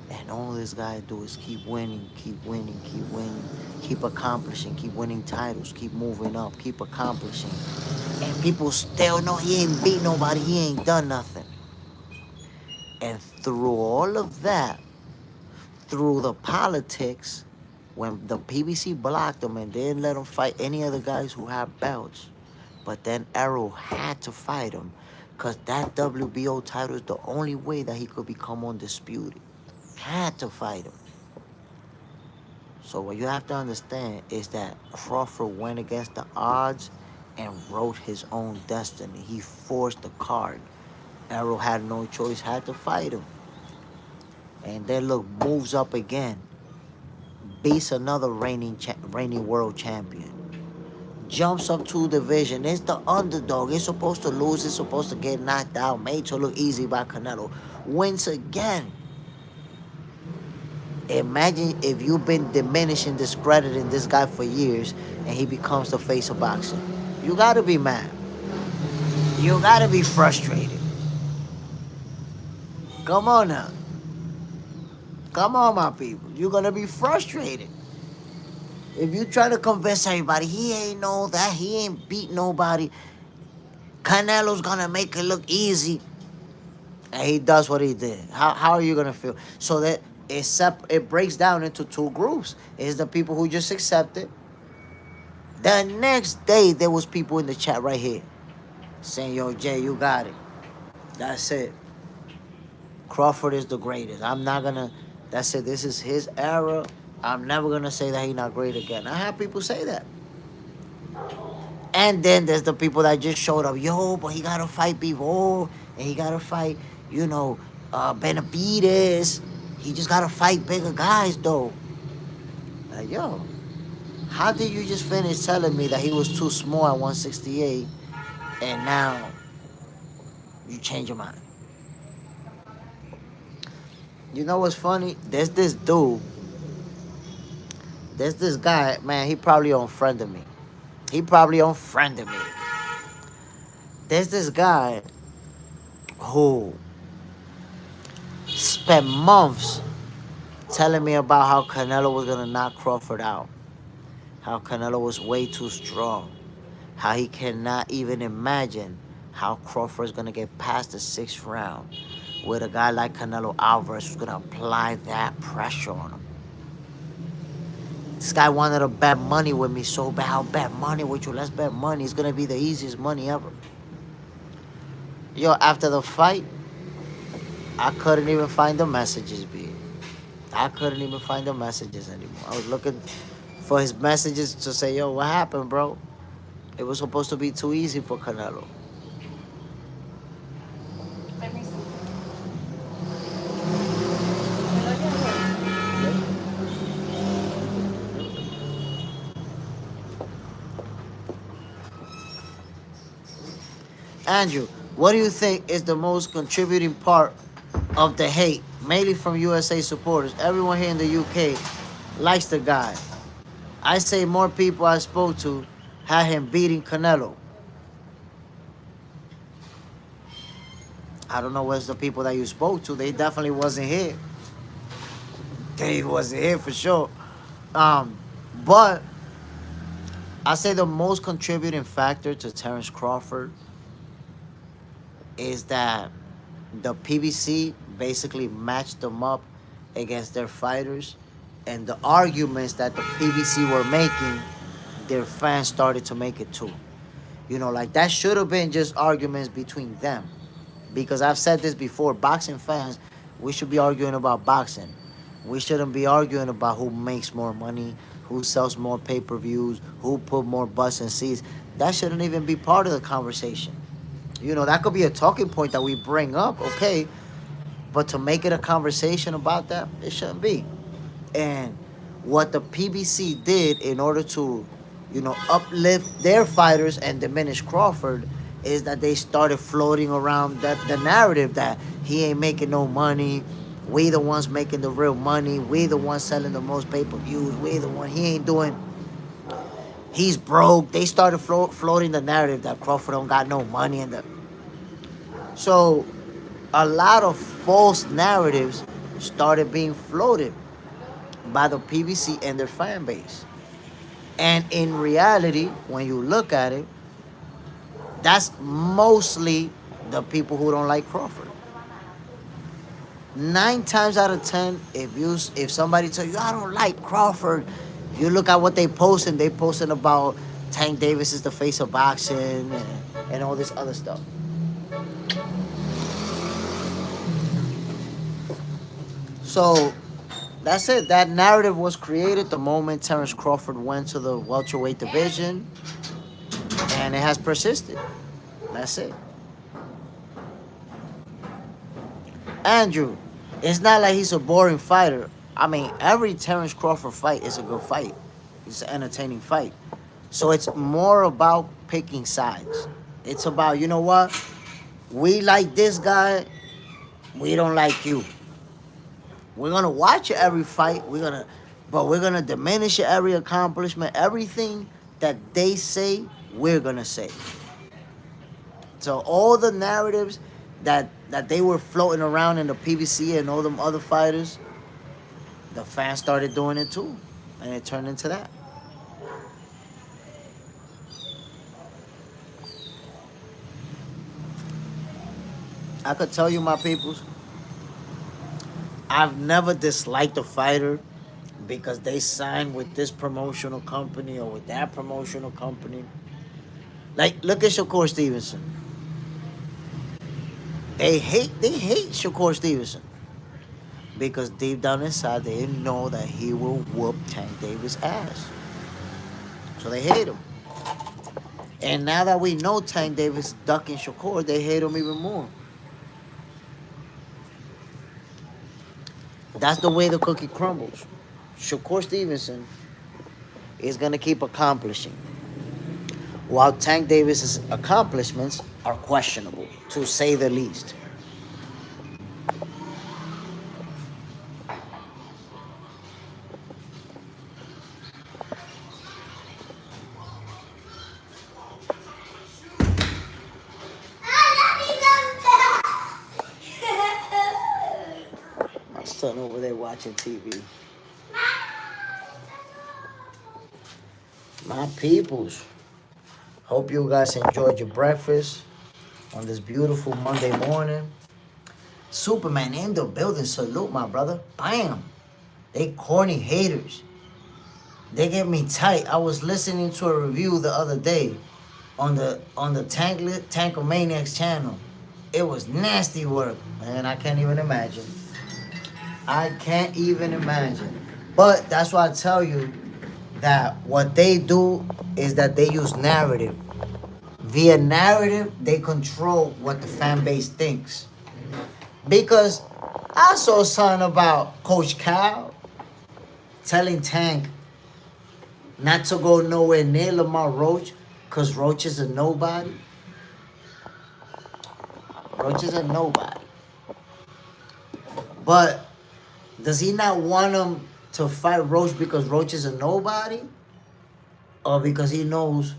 And all this guy do is keep winning, keep winning, keep winning, keep accomplishing, keep winning titles, keep moving up, keep accomplishing. And people still know he ain't beat nobody, he ain't done nothing. And through all of that, through the politics, when the PBC blocked him and didn't let him fight any other guys who had belts, but then Errol had to fight him, because that WBO title is the only way that he could become undisputed. Had to fight him. So what you have to understand is that Crawford went against the odds and wrote his own destiny. He forced the card. Errol had no choice, had to fight him. And then look, moves up again. Beats another reigning world champion. Jumps up to division. It's the underdog. It's supposed to lose. It's supposed to get knocked out. Made to look easy by Canelo. Wins again. Imagine if you've been diminishing, discrediting this guy for years, and he becomes the face of boxing. You gotta be mad. You gotta be frustrated. Come on now. Come on, my people. You're gonna be frustrated. If you try to convince everybody he ain't know that, he ain't beat nobody, Canelo's gonna make it look easy, and he does what he did, how are you gonna feel? So that it breaks down into two groups. It's the people who just accept it. The next day, there was people in the chat right here saying, yo, Jay, you got it. That's it. Crawford is the greatest. I'm not gonna, that's it. This is his era. I'm never gonna say that he's not great again. I have people say that. And then there's the people that just showed up. Yo, but he gotta fight Bivol, and he gotta fight, Benavidez. He just gotta fight bigger guys, though. Like, yo, how did you just finish telling me that he was too small at 168, and now you change your mind? You know what's funny? There's this dude. There's this guy, man, he probably unfriended me. There's this guy who spent months telling me about how Canelo was gonna knock Crawford out. How Canelo was way too strong. How he cannot even imagine how Crawford's gonna get past the 6th round with a guy like Canelo Alvarez who's gonna apply that pressure on him. This guy wanted to bet money with me so bad. I'll bet money with you. Let's bet money. It's gonna be the easiest money ever. Yo, after the fight, I couldn't even find the messages, B. I couldn't even find the messages anymore. I was looking for his messages to say, yo, what happened, bro? It was supposed to be too easy for Canelo. Let me see. Andrew, what do you think is the most contributing part of the hate, mainly from USA supporters? Everyone here in the UK likes the guy. I say more people I spoke to had him beating Canelo. I don't know where's the people that you spoke to. They definitely wasn't here. They wasn't here for sure. Um, but I say the most contributing factor to Terence Crawford is that the PBC basically matched them up against their fighters, and the arguments that the PBC were making, their fans started to make it too. You know, like that should have been just arguments between them. Because I've said this before, boxing fans, we should be arguing about boxing. We shouldn't be arguing about who makes more money, who sells more pay-per-views, who put more butts in seats. That shouldn't even be part of the conversation. You know, that could be a talking point that we bring up, okay, but to make it a conversation about that, it shouldn't be. And what the PBC did in order to, you know, uplift their fighters and diminish Crawford is that they started floating around that the narrative that he ain't making no money. We the ones making the real money. We the ones selling the most pay-per-views. We the one he ain't doing. He's broke. They started floating the narrative that Crawford don't got no money and the so a lot of false narratives started being floated by the PBC and their fan base. And in reality, when you look at it, that's mostly the people who don't like Crawford. 9 times out of 10, if somebody tell you I don't like Crawford, you look at what they posting. They posting about Tank Davis is the face of boxing and all this other stuff. So that's it. That narrative was created the moment Terence Crawford went to the welterweight division, and it has persisted. That's it. Andrew, it's not like he's a boring fighter. I mean, every Terence Crawford fight is a good fight. It's an entertaining fight. So it's more about picking sides. It's about, you know what? We like this guy. We don't like you. We're gonna watch every fight. But we're gonna diminish every accomplishment. Everything that they say, we're gonna say. So all the narratives that they were floating around in the PBC and all them other fighters, the fans started doing it too, and it turned into that. I could tell you, my peoples, I've never disliked a fighter because they signed with this promotional company or with that promotional company. Like, look at Shakur Stevenson. They hate Shakur Stevenson because deep down inside they know that he will whoop Tank Davis' ass. So they hate him. And now that we know Tank Davis ducking Shakur, they hate him even more. That's the way the cookie crumbles. Shakur Stevenson is going to keep accomplishing, while Tank Davis's accomplishments are questionable, to say the least. My son over there watching TV. My peoples. Hope you guys enjoyed your breakfast on this beautiful Monday morning. Superman in the building. Salute, my brother. Bam. They corny haters. They get me tight. I was listening to a review the other day on the Tankomaniacs channel. It was nasty work, man. I can't even imagine. I can't even imagine. But that's why I tell you that what they do is that they use narrative. Via narrative, they control what the fan base thinks. Because I saw something about Coach Cal telling Tank not to go nowhere near Lamar Roach because Roach is a nobody. Roach is a nobody. But does he not want him to fight Roach because Roach is a nobody? Or because he knows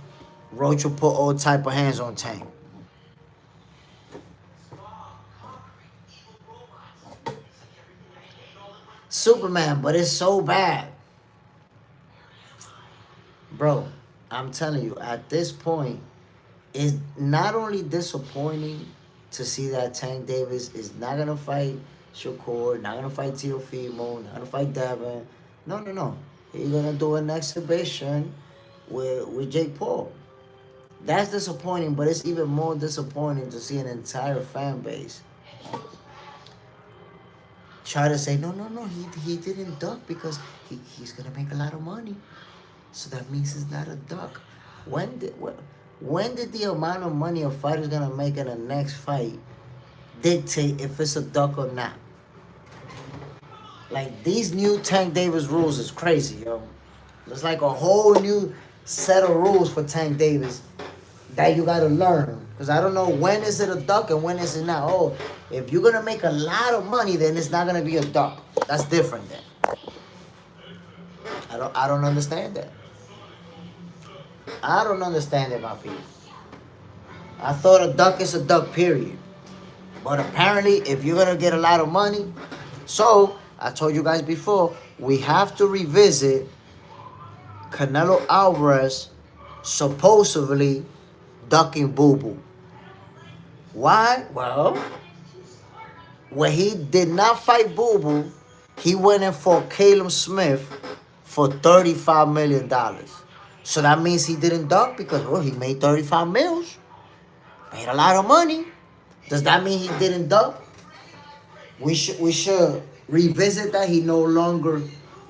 Roach will put all type of hands on Tank? Superman, but it's so bad. Bro, I'm telling you, at this point, it's not only disappointing to see that Tank Davis is not gonna fight Shakur, not gonna fight Teofimo, not gonna fight Devin. No, no, no. He's gonna do an exhibition with Jake Paul. That's disappointing, but it's even more disappointing to see an entire fan base try to say, no, no, no, he didn't duck because he's gonna make a lot of money. So that means it's not a duck. When did the amount of money a fighter's gonna make in the next fight dictate if it's a duck or not? Like these new Tank Davis rules is crazy, yo. It's like a whole new set of rules for Tank Davis that you gotta learn. Cause I don't know when is it a duck and when is it not. Oh, if you're gonna make a lot of money, then it's not gonna be a duck. That's different then. I don't understand that. I don't understand it, my people. I thought a duck is a duck, period. But apparently, if you're gonna get a lot of money, so I told you guys before, we have to revisit Canelo Alvarez supposedly ducking Boo Boo. Why? Well, when he did not fight Boo Boo, he went in for Caleb Smith for $35 million. So that means he didn't duck because, well, he made 35 mils. Made a lot of money. Does that mean he didn't duck? We should revisit that. He no longer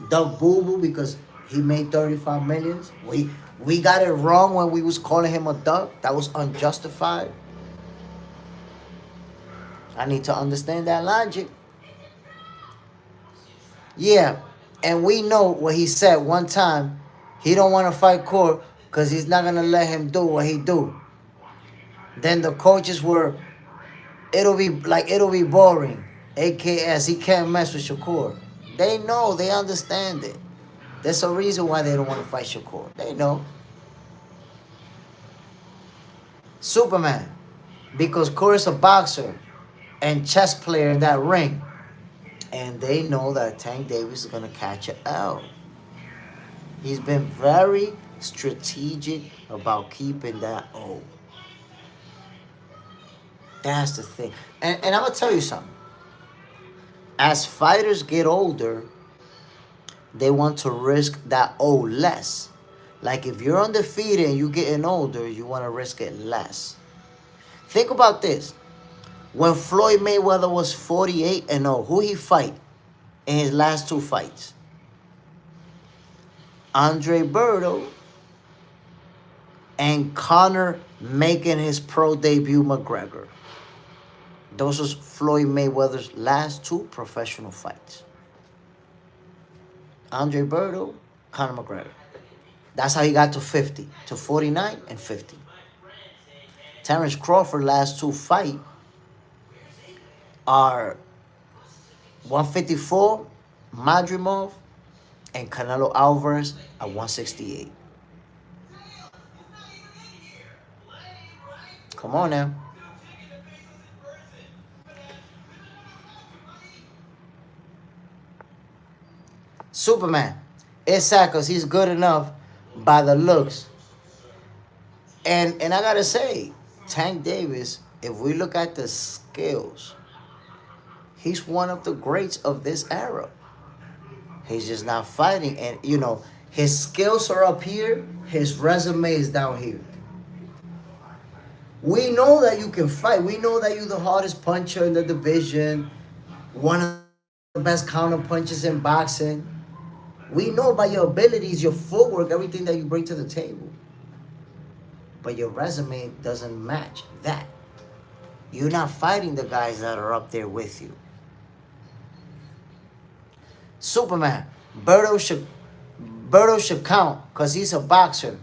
ducked Boo Boo because he made 35 millions. We got it wrong when we was calling him a duck. That was unjustified. I need to understand that logic. Yeah, and we know what he said one time. He don't want to fight Court because he's not gonna let him do what he do. Then the coaches were, it'll be boring. AKS, he can't mess with Shakur. They know, they understand it. There's a reason why they don't want to fight Shakur. They know. Superman, because Corey's is a boxer and chess player in that ring. And they know that Tank Davis is going to catch it out. He's been very strategic about keeping that O. That's the thing. And I'm going to tell you something. As fighters get older, they want to risk that O less. Like if you're undefeated and you're getting older, you want to risk it less. Think about this. When Floyd Mayweather was 48-0, who he fight in his last two fights? Andre Berto and Conor making his pro debut, McGregor. Those was Floyd Mayweather's last two professional fights. Andre Berto, Conor McGregor. That's how he got to 50, to 49 and 50. Terence Crawford last two fights are 154, Madrimov, and Canelo Alvarez at 168. Come on now. Superman. It's sad because he's good enough by the looks. And I gotta say, Tank Davis, if we look at the skills, he's one of the greats of this era. He's just not fighting. And, you know, his skills are up here. His resume is down here. We know that you can fight. We know that you're the hardest puncher in the division. One of the best counter punches in boxing. We know about your abilities, your footwork, everything that you bring to the table. But your resume doesn't match that. You're not fighting the guys that are up there with you. Superman, Berto should count because he's a boxer.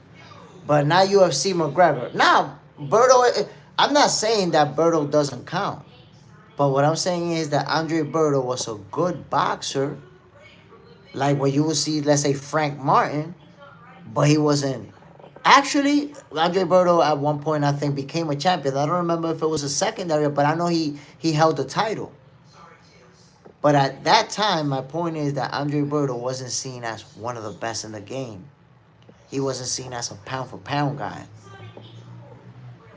But now UFC McGregor. Now, Berto, I'm not saying that Berto doesn't count. But what I'm saying is that Andre Berto was a good boxer. Like what you would see, let's say Frank Martin. But he wasn't. Actually, Andre Berto at one point I think became a champion. I don't remember if it was a secondary, but I know he held the title. But at that time, my point is that Andre Berto wasn't seen as one of the best in the game. He wasn't seen as a pound for pound guy.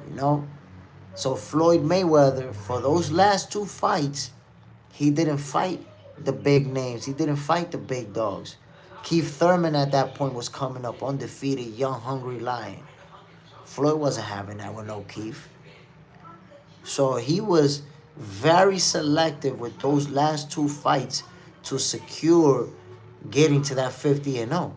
You know? So Floyd Mayweather, for those last two fights, he didn't fight the big names. He didn't fight the big dogs. Keith Thurman at that point was coming up undefeated, young, hungry lion. Floyd wasn't having that with no Keith. So he was very selective with those last two fights to secure getting to that 50-0.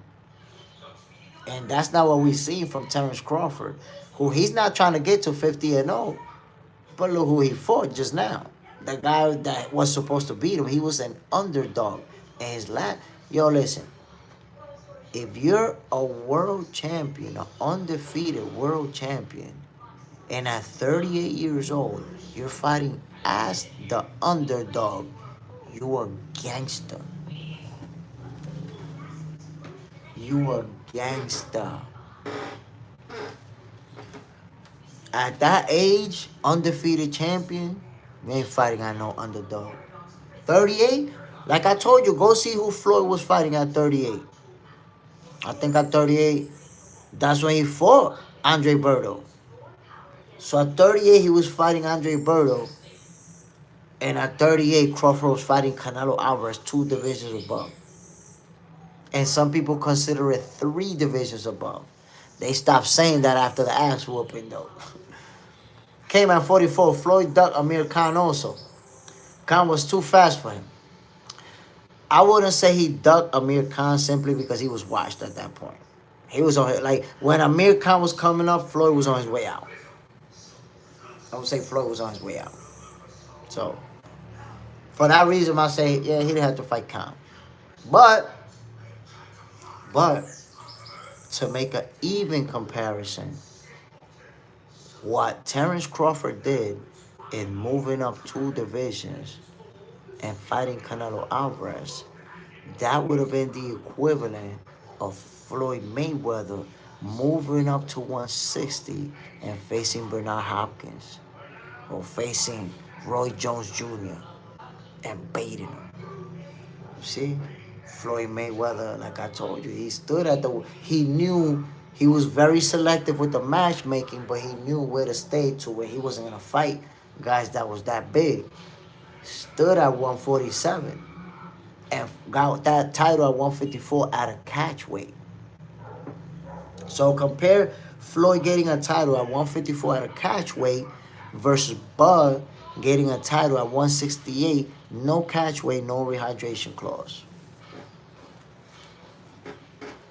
And that's not what we see from Terence Crawford, who he's not trying to get to 50-0. But look who he fought just now. The guy that was supposed to beat him, he was an underdog. And his last, yo, listen. If you're a world champion, an undefeated world champion, and at 38 years old, you're fighting as the underdog, you a gangster. You a gangster. At that age, undefeated champion, you ain't fighting at no underdog. 38? Like I told you, go see who Floyd was fighting at 38. I think at 38, that's when he fought Andre Berto. So at 38, he was fighting Andre Berto. And at 38, Crawford was fighting Canelo Alvarez, 2 divisions above. And some people consider it 3 divisions above. They stopped saying that after the ass whooping, though. Came at 44, Floyd ducked Amir Khan also. Khan was too fast for him. I wouldn't say he ducked Amir Khan simply because he was washed at that point. He was on, like, when Amir Khan was coming up, Floyd was on his way out. I would say Floyd was on his way out. So, for that reason, I say, yeah, he didn't have to fight Khan. But, to make an even comparison, what Terence Crawford did in moving up 2 divisions and fighting Canelo Alvarez, that would have been the equivalent of Floyd Mayweather moving up to 160 and facing Bernard Hopkins or facing Roy Jones Jr. and baiting him. See? Floyd Mayweather, like I told you, he stood at he knew he was very selective with the matchmaking, but he knew where to stay to where he wasn't going to fight guys that was that big. Stood at 147 and got that title at 154 at a catch weight. So compare Floyd getting a title at 154 at a catch weight versus Bud getting a title at 168, no catch weight, no rehydration clause.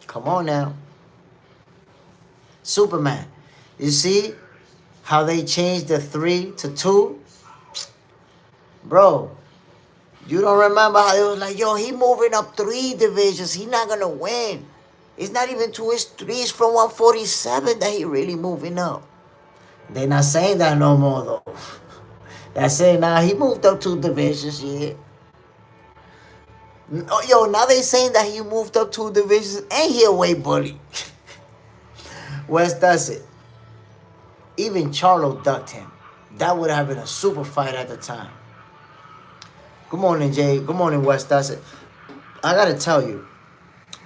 Come on now. Superman. You see how they changed the 3 to 2? Bro, you don't remember how it was like, yo, he moving up 3 divisions. He not going to win. It's not even 2, it's 3. It's from 147 that he really moving up. They're not saying that no more, though. They're saying, nah, he moved up 2 divisions, yeah. Yo, now they saying that he moved up 2 divisions and he a weight bully. West does it. Even Charlo ducked him. That would have been a super fight at the time. Good morning, Jay. Good morning, West does it. I got to tell you,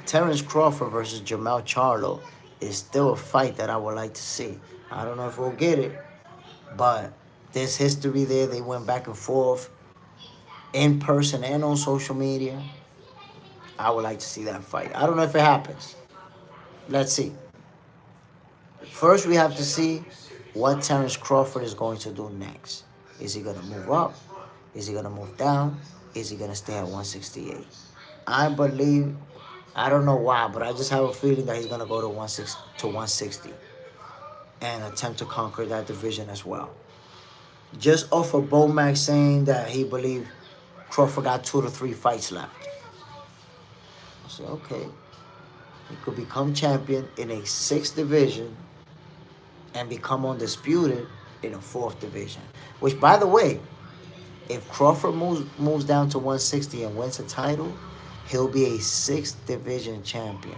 Terence Crawford versus Jermell Charlo is still a fight that I would like to see. I don't know if we'll get it, but there's history there. They went back and forth in person and on social media. I would like to see that fight. I don't know if it happens. Let's see. First, we have to see what Terence Crawford is going to do next. Is he going to move up? Is he going to move down? is he gonna stay at 168? I believe, I don't know why, but I just have a feeling that he's gonna go to 160 and attempt to conquer that division as well. Just off of Bomac saying that he believed Crawford got 2 to 3 fights left. I said, okay, he could become champion in a 6th division and become undisputed in a 4th division. Which, by the way, if Crawford moves down to 160 and wins a title, he'll be a 6th division champion.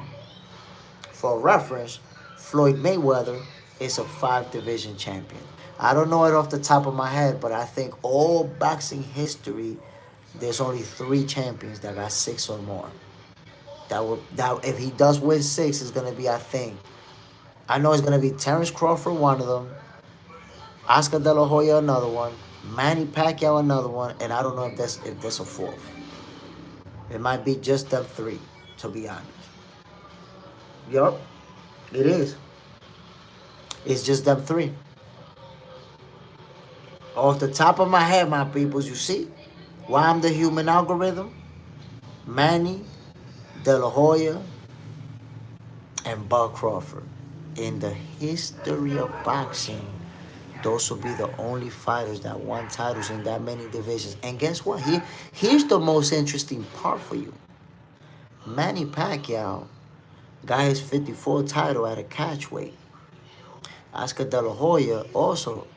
For reference, Floyd Mayweather is a 5th division champion. I don't know it off the top of my head, but I think all boxing history, there's only 3 champions that got 6 or more. That if he does win 6, it's gonna be, I know it's gonna be Terence Crawford, one of them, Oscar De La Hoya, another one, Manny Pacquiao, another one, and I don't know if that's a 4th. It might be just them 3, to be honest. Yup, it is. It's just them 3. Off the top of my head, my peoples, you see why I'm the human algorithm? Manny, De La Hoya, and Bud Crawford. In the history of boxing, those will be the only fighters that won titles in that many divisions. And guess what? Here's the most interesting part for you. Manny Pacquiao got his 54 title at a catchweight. Oscar De La Hoya also,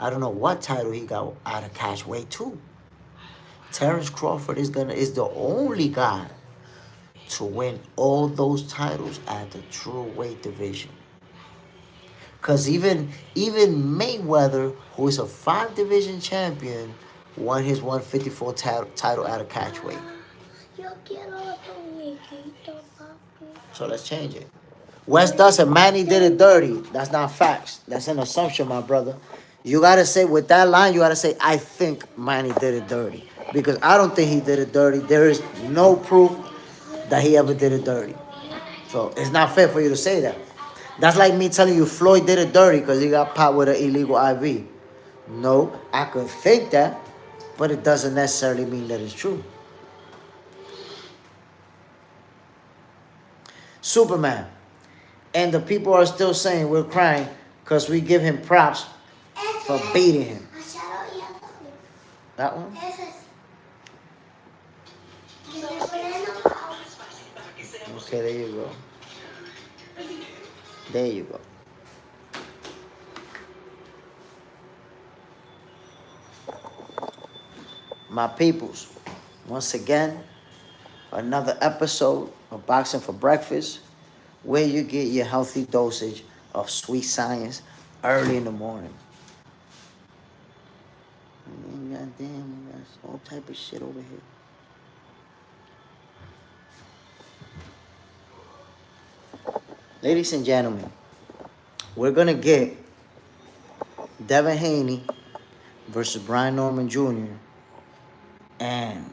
I don't know what title he got out of catchweight too. Terence Crawford is the only guy to win all those titles at the true weight division. Because even Mayweather, who is a 5 division champion, won his 154 title at a catchweight. So let's change it. Wes Dustin, Manny did it dirty. That's not facts. That's an assumption, my brother. You gotta say, with that line, you gotta say, I think Manny did it dirty. Because I don't think he did it dirty. There is no proof that he ever did it dirty. So it's not fair for you to say that. That's like me telling you Floyd did it dirty because he got popped with an illegal IV. No, I could think that, but it doesn't necessarily mean that it's true. Superman. And the people are still saying we're crying because we give him props for beating him. That one? Okay, there you go. There you go. My peoples, once again, another episode of Boxing for Breakfast, where you get your healthy dosage of sweet science early in the morning. God damn, we got all type of shit over here. Ladies and gentlemen, we're going to get Devin Haney versus Brian Norman Jr. And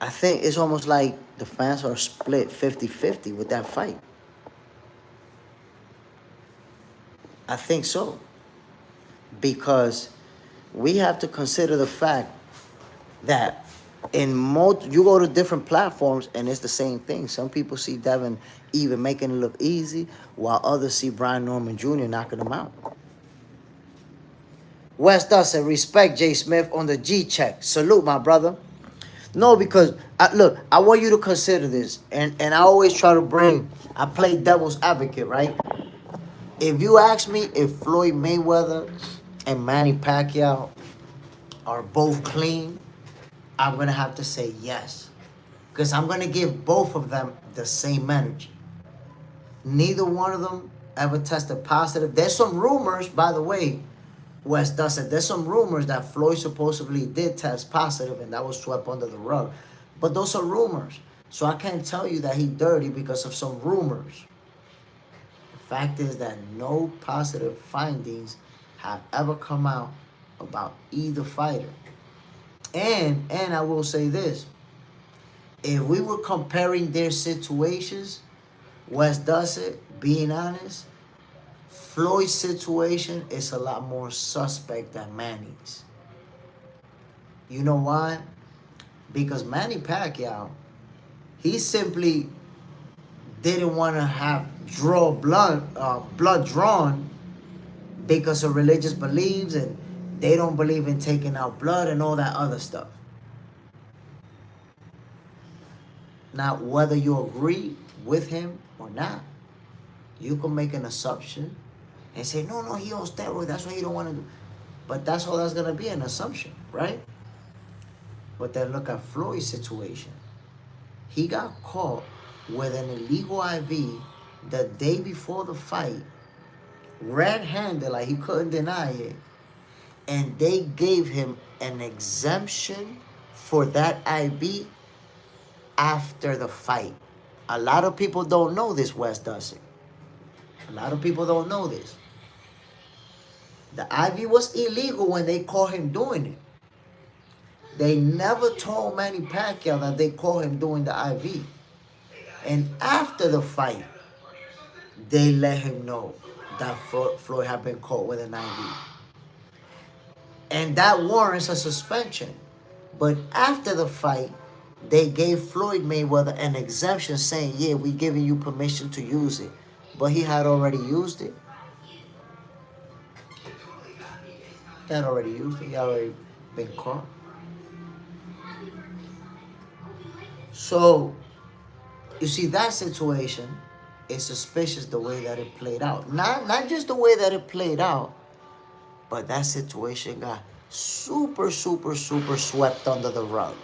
I think it's almost like the fans are split 50-50 with that fight. I think so. Because we have to consider the fact that in most, you go to different platforms and it's the same thing. Some people see Devin even making it look easy, while others see Brian Norman Jr. knocking him out. Wes Dustin, respect Jay Smith on the G check. Salute, my brother. No, because, look, I want you to consider this. And I always try to I play devil's advocate, right? If you ask me if Floyd Mayweather and Manny Pacquiao are both clean, I'm going to have to say yes. Because I'm going to give both of them the same energy. Neither one of them ever tested positive. There's some rumors, by the way, Wes Dustin, there's some rumors that Floyd supposedly did test positive and that was swept under the rug. But those are rumors. So I can't tell you that he's dirty because of some rumors. The fact is that no positive findings have ever come out about either fighter. And I will say this. If we were comparing their situations, Wes Dustin, being honest, Floyd's situation is a lot more suspect than Manny's. You know why? Because Manny Pacquiao, he simply didn't want to have blood drawn because of religious beliefs, and they don't believe in taking out blood and all that other stuff. Now, whether you agree with him or not, you can make an assumption and say, no, he on steroids, that's why he don't want to do. But that's all that's going to be, an assumption, right? But then look at Floyd's situation. He got caught with an illegal IV the day before the fight, red-handed, like he couldn't deny it, and they gave him an exemption for that IV after the fight. A lot of people don't know this, Wes Dustin. A lot of people don't know this. The IV was illegal when they caught him doing it. They never told Manny Pacquiao that they caught him doing the IV. And after the fight, they let him know that Floyd had been caught with an IV. And that warrants a suspension. But after the fight, they gave Floyd Mayweather an exemption saying, yeah, we're giving you permission to use it. But he had already used it. He had already used it. He had already been caught. So, you see, that situation is suspicious the way that it played out. Not just the way that it played out, but that situation got super swept under the rug.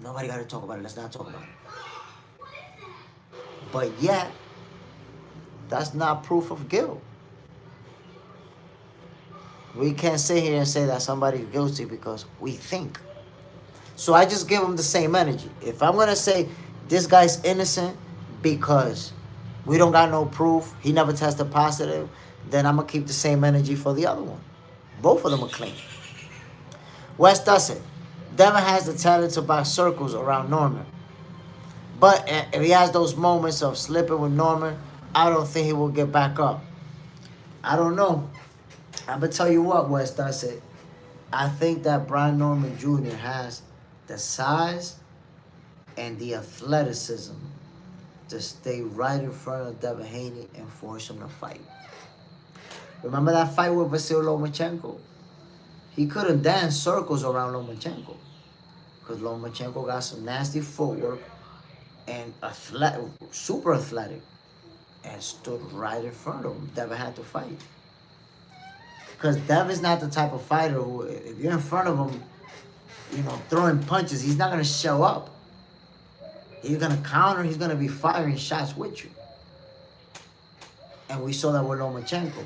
Nobody got to talk about it. Let's not talk about it. But yet, that's not proof of guilt. We can't sit here and say that somebody's guilty because we think. So I just give them the same energy. If I'm going to say this guy's innocent because we don't got no proof, he never tested positive, then I'm going to keep the same energy for the other one. Both of them are clean. Wes Dustin. Devin has the talent to box circles around Norman. But if he has those moments of slipping with Norman, I don't think he will get back up. I don't know. I'm going to tell you what, Wes Dustin. I think that Brian Norman Jr. has the size and the athleticism to stay right in front of Devin Haney and force him to fight. Remember that fight with Vasyl Lomachenko? He couldn't dance circles around Lomachenko because Lomachenko got some nasty footwork and super athletic, and stood right in front of him. Devin had to fight. Because Devin's not the type of fighter who, if you're in front of him, throwing punches, he's not going to show up. He's going to counter. He's going to be firing shots with you. And we saw that with Lomachenko.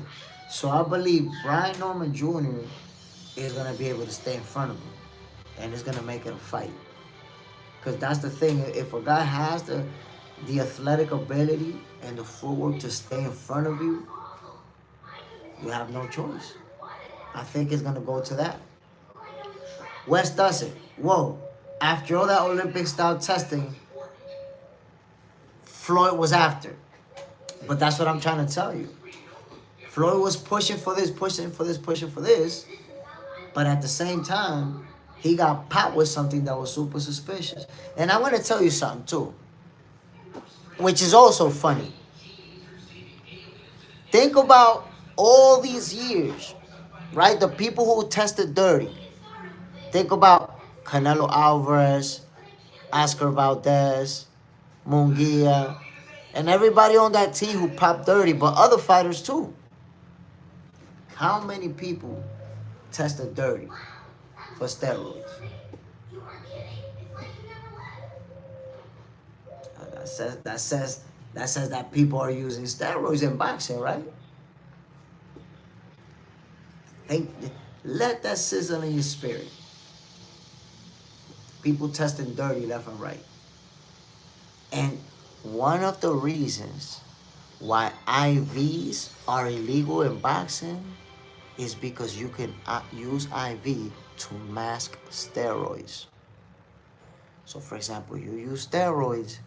So I believe Brian Norman Jr. is going to be able to stay in front of him. And is going to make it a fight. Because that's the thing. If a guy has the athletic ability and the footwork to stay in front of you, you have no choice. I think it's going to go to that. Wes Dustin. Whoa. After all that Olympic-style testing, Floyd was after. But that's what I'm trying to tell you. Floyd was pushing for this. But at the same time, he got popped with something that was super suspicious. And I'm going to tell you something, too, which is also funny. Think about all these years, right? The people who tested dirty. Think about Canelo Alvarez, Oscar Valdez, Munguia, and everybody on that team who popped dirty, but other fighters too. How many people tested dirty for steroids? That says that people are using steroids in boxing, right? Let that sizzle in your spirit. People testing dirty left and right. And one of the reasons why IVs are illegal in boxing is because you can use IV to mask steroids. So, for example, you use steroids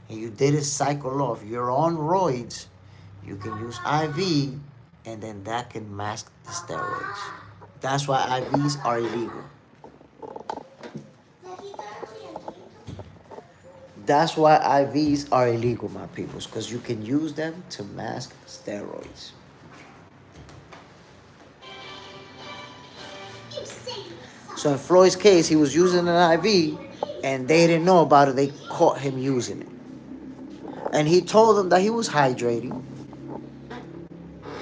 and you did it cycle off. You're on roids. You can use IV, and then that can mask the steroids. That's why IVs are illegal. That's why IVs are illegal, my peoples, because you can use them to mask steroids. So in Floyd's case, he was using an IV, and they didn't know about it. They caught him using it. And he told them that he was hydrating.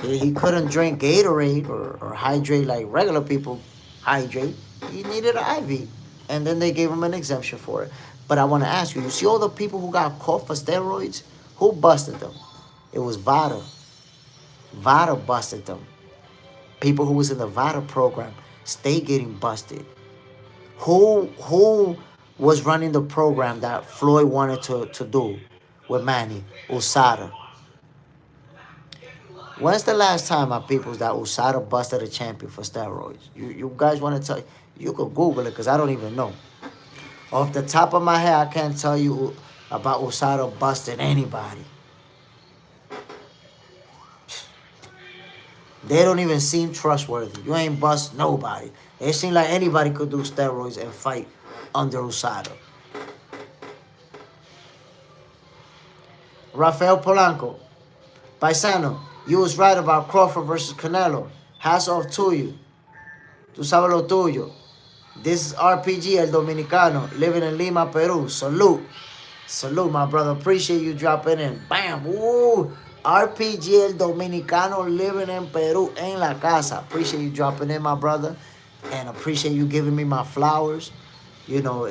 He couldn't drink Gatorade or hydrate like regular people hydrate. He needed an IV. And then they gave him an exemption for it. But I want to ask you, you see all the people who got caught for steroids? Who busted them? It was VADA. VADA busted them. People who was in the VADA program stay getting busted. Who was running the program that Floyd wanted to do with Manny? USADA. When's the last time, my peoples, that USADA busted a champion for steroids? You guys want to tell? You could Google it because I don't even know. Off the top of my head, I can't tell you about USADA busting anybody. They don't even seem trustworthy. You ain't bust nobody. It seems like anybody could do steroids and fight under USADA. Rafael Polanco. Paisano, you was right about Crawford versus Canelo. Hats off to you. Tú sabes lo tuyo. This is RPG El Dominicano, living in Lima, Peru. Salute. Salute, my brother. Appreciate you dropping in. Bam. Ooh. RPG El Dominicano, living in Peru, en la casa. Appreciate you dropping in, my brother. And appreciate you giving me my flowers. You know,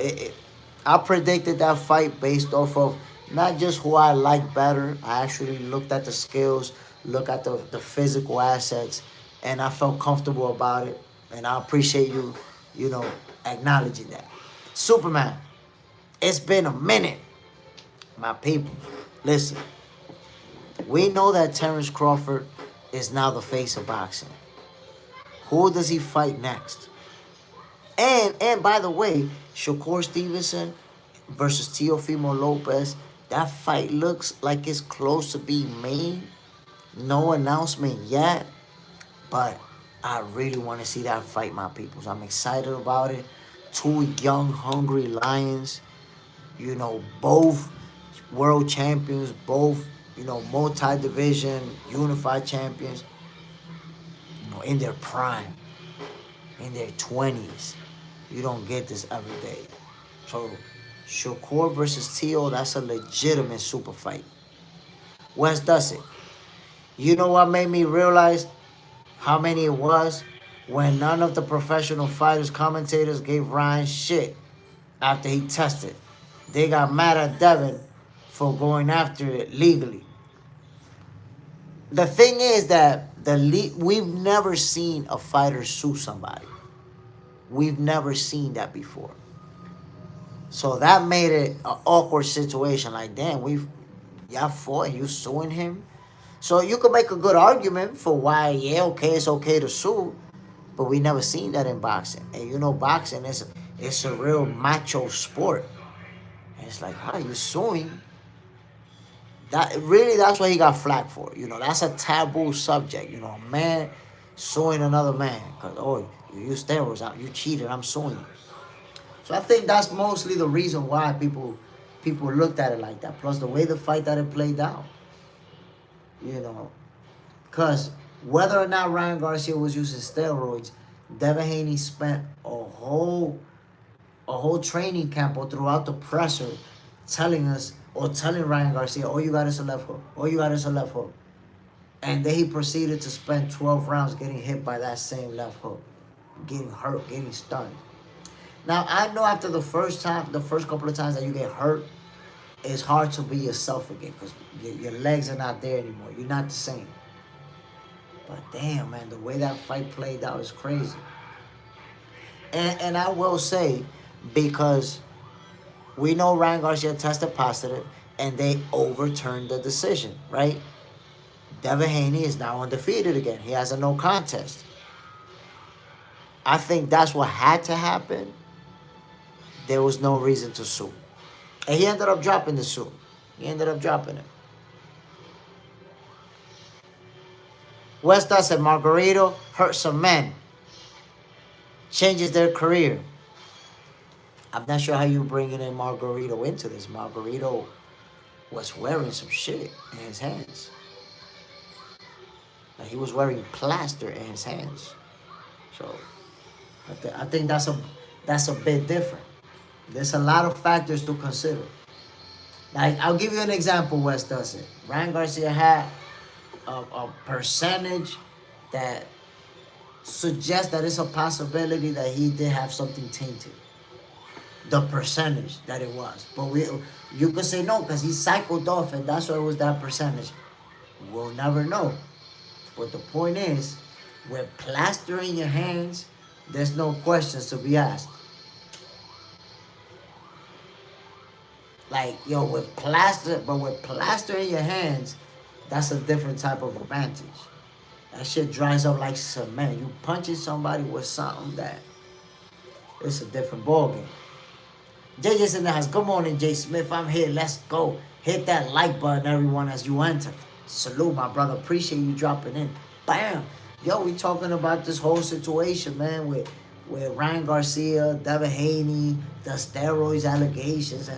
I predicted that fight based off of not just who I like better. I actually looked at the skills, look at the physical assets, and I felt comfortable about it. And I appreciate you, acknowledging that. Superman, it's been a minute. My people, listen. We know that Terence Crawford is now the face of boxing. Who does he fight next? And by the way, Shakur Stevenson versus Teofimo Lopez, that fight looks like it's close to being made. No announcement yet, but I really want to see that fight, my peoples. I'm excited about it. Two young, hungry lions, both world champions, both, multi-division, unified champions, in their prime, in their 20s. You don't get this every day. So, Shakur versus Teo, that's a legitimate super fight. Wes does it. You know what made me realize how many it was? When none of the professional fighters, commentators gave Ryan shit after he tested. They got mad at Devin for going after it legally. The thing is that we've never seen a fighter sue somebody. We've never seen that before. So that made it an awkward situation. Like, damn, y'all fought and you suing him? So you could make a good argument for why, it's okay to sue, but we never seen that in boxing. And boxing it's a real macho sport. And it's like, how are you suing? That's what he got flack for. That's a taboo subject. A man suing another man because you use steroids out, you cheated, I'm suing you. So I think that's mostly the reason why people looked at it like that. Plus the way the fight that it played out. Because whether or not Ryan Garcia was using steroids, Devin Haney spent a whole training camp or throughout the presser telling Ryan Garcia, all you got is a left hook. All you got is a left hook. And then he proceeded to spend 12 rounds getting hit by that same left hook. Getting hurt, getting stunned. Now, I know after the first couple of times that you get hurt, it's hard to be yourself again because your legs are not there anymore. You're not the same. But damn, man, the way that fight played out is crazy. And I will say, because we know Ryan Garcia tested positive and they overturned the decision, right? Devin Haney is now undefeated again. He has a no contest. I think that's what had to happen. There was no reason to sue. And he ended up dropping the suit. He ended up dropping it. Westa said Margarito hurt some men. changes their career. I'm not sure how you bringing in Margarito into this. Margarito was wearing some shit in his hands. Like he was wearing plaster in his hands. So I think that's a bit different. There's a lot of factors to consider. Like I'll give you an example. Wes does it. Ryan Garcia had a percentage that suggests that it's a possibility that he did have something tainted. The percentage that it was, but you could say no because he cycled off, and that's why it was that percentage. We'll never know. But the point is, with plaster in your hands, there's no questions to be asked. Like, yo, with plaster in your hands, that's a different type of advantage. That shit dries up like cement. You punching somebody with something that it's a different ballgame. JJ's in the house. Good morning, Jay Smith. I'm here. Let's go. Hit that like button, everyone, as you enter. Salute, my brother. Appreciate you dropping in. Bam. Yo, we talking about this whole situation, man, with Ryan Garcia, Devin Haney, the steroids allegations,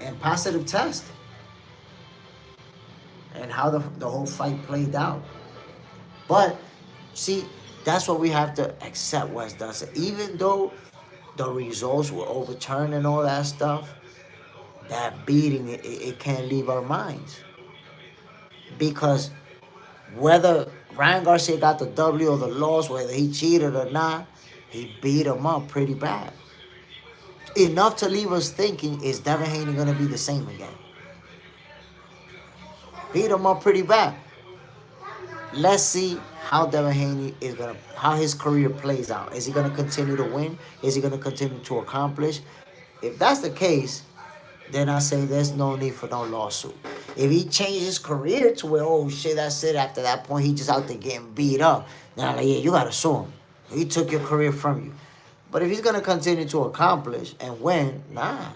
and positive test, and how the whole fight played out. But see, that's what we have to accept. Wes does it, even though the results were overturned and all that stuff. That beating, it can't leave our minds, because whether Ryan Garcia got the W or the loss, whether he cheated or not, he beat him up pretty bad. Enough to leave us thinking, is Devin Haney going to be the same again? Beat him up pretty bad. Let's see how Devin Haney how his career plays out. Is he going to continue to win? Is he going to continue to accomplish? If that's the case, then I say there's no need for no lawsuit. If he changed his career to where, oh shit, that's it, after that point, he just out there getting beat up, then I'm like, yeah, you got to sue him. He took your career from you. But if he's going to continue to accomplish and win, nah,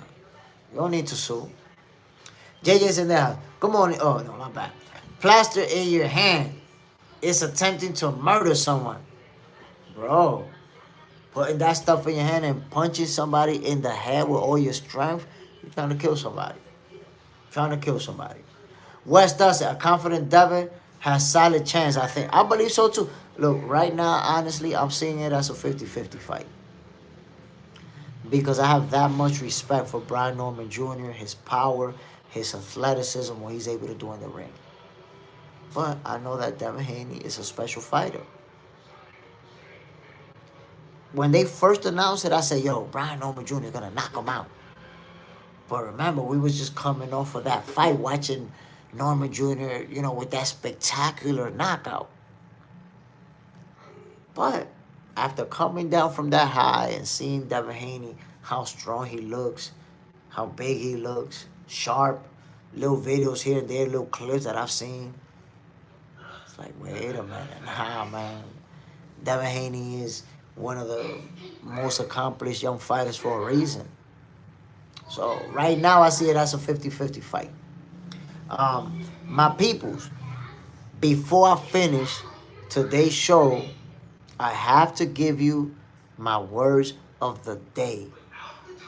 you don't need to sue. JJ's in there. Good morning. Oh, no, my bad. Plaster in your hand. It's attempting to murder someone. Bro, putting that stuff in your hand and punching somebody in the head with all your strength, you're trying to kill somebody. Trying to kill somebody. West does it. A confident Devin has solid chance, I think. I believe so too. Look, right now, honestly, I'm seeing it as a 50-50 fight. Because I have that much respect for Brian Norman Jr., his power, his athleticism, what he's able to do in the ring. But I know that Devin Haney is a special fighter. When they first announced it, I said, yo, Brian Norman Jr. is going to knock him out. But remember, we was just coming off of that fight, watching Norman Jr., with that spectacular knockout. But after coming down from that high and seeing Devin Haney, how strong he looks, how big he looks, sharp, little videos here and there, little clips that I've seen, it's like, wait a minute, nah, man. Devin Haney is one of the most accomplished young fighters for a reason. So right now I see it as a 50-50 fight. My peoples, before I finish today's show, I have to give you my words of the day.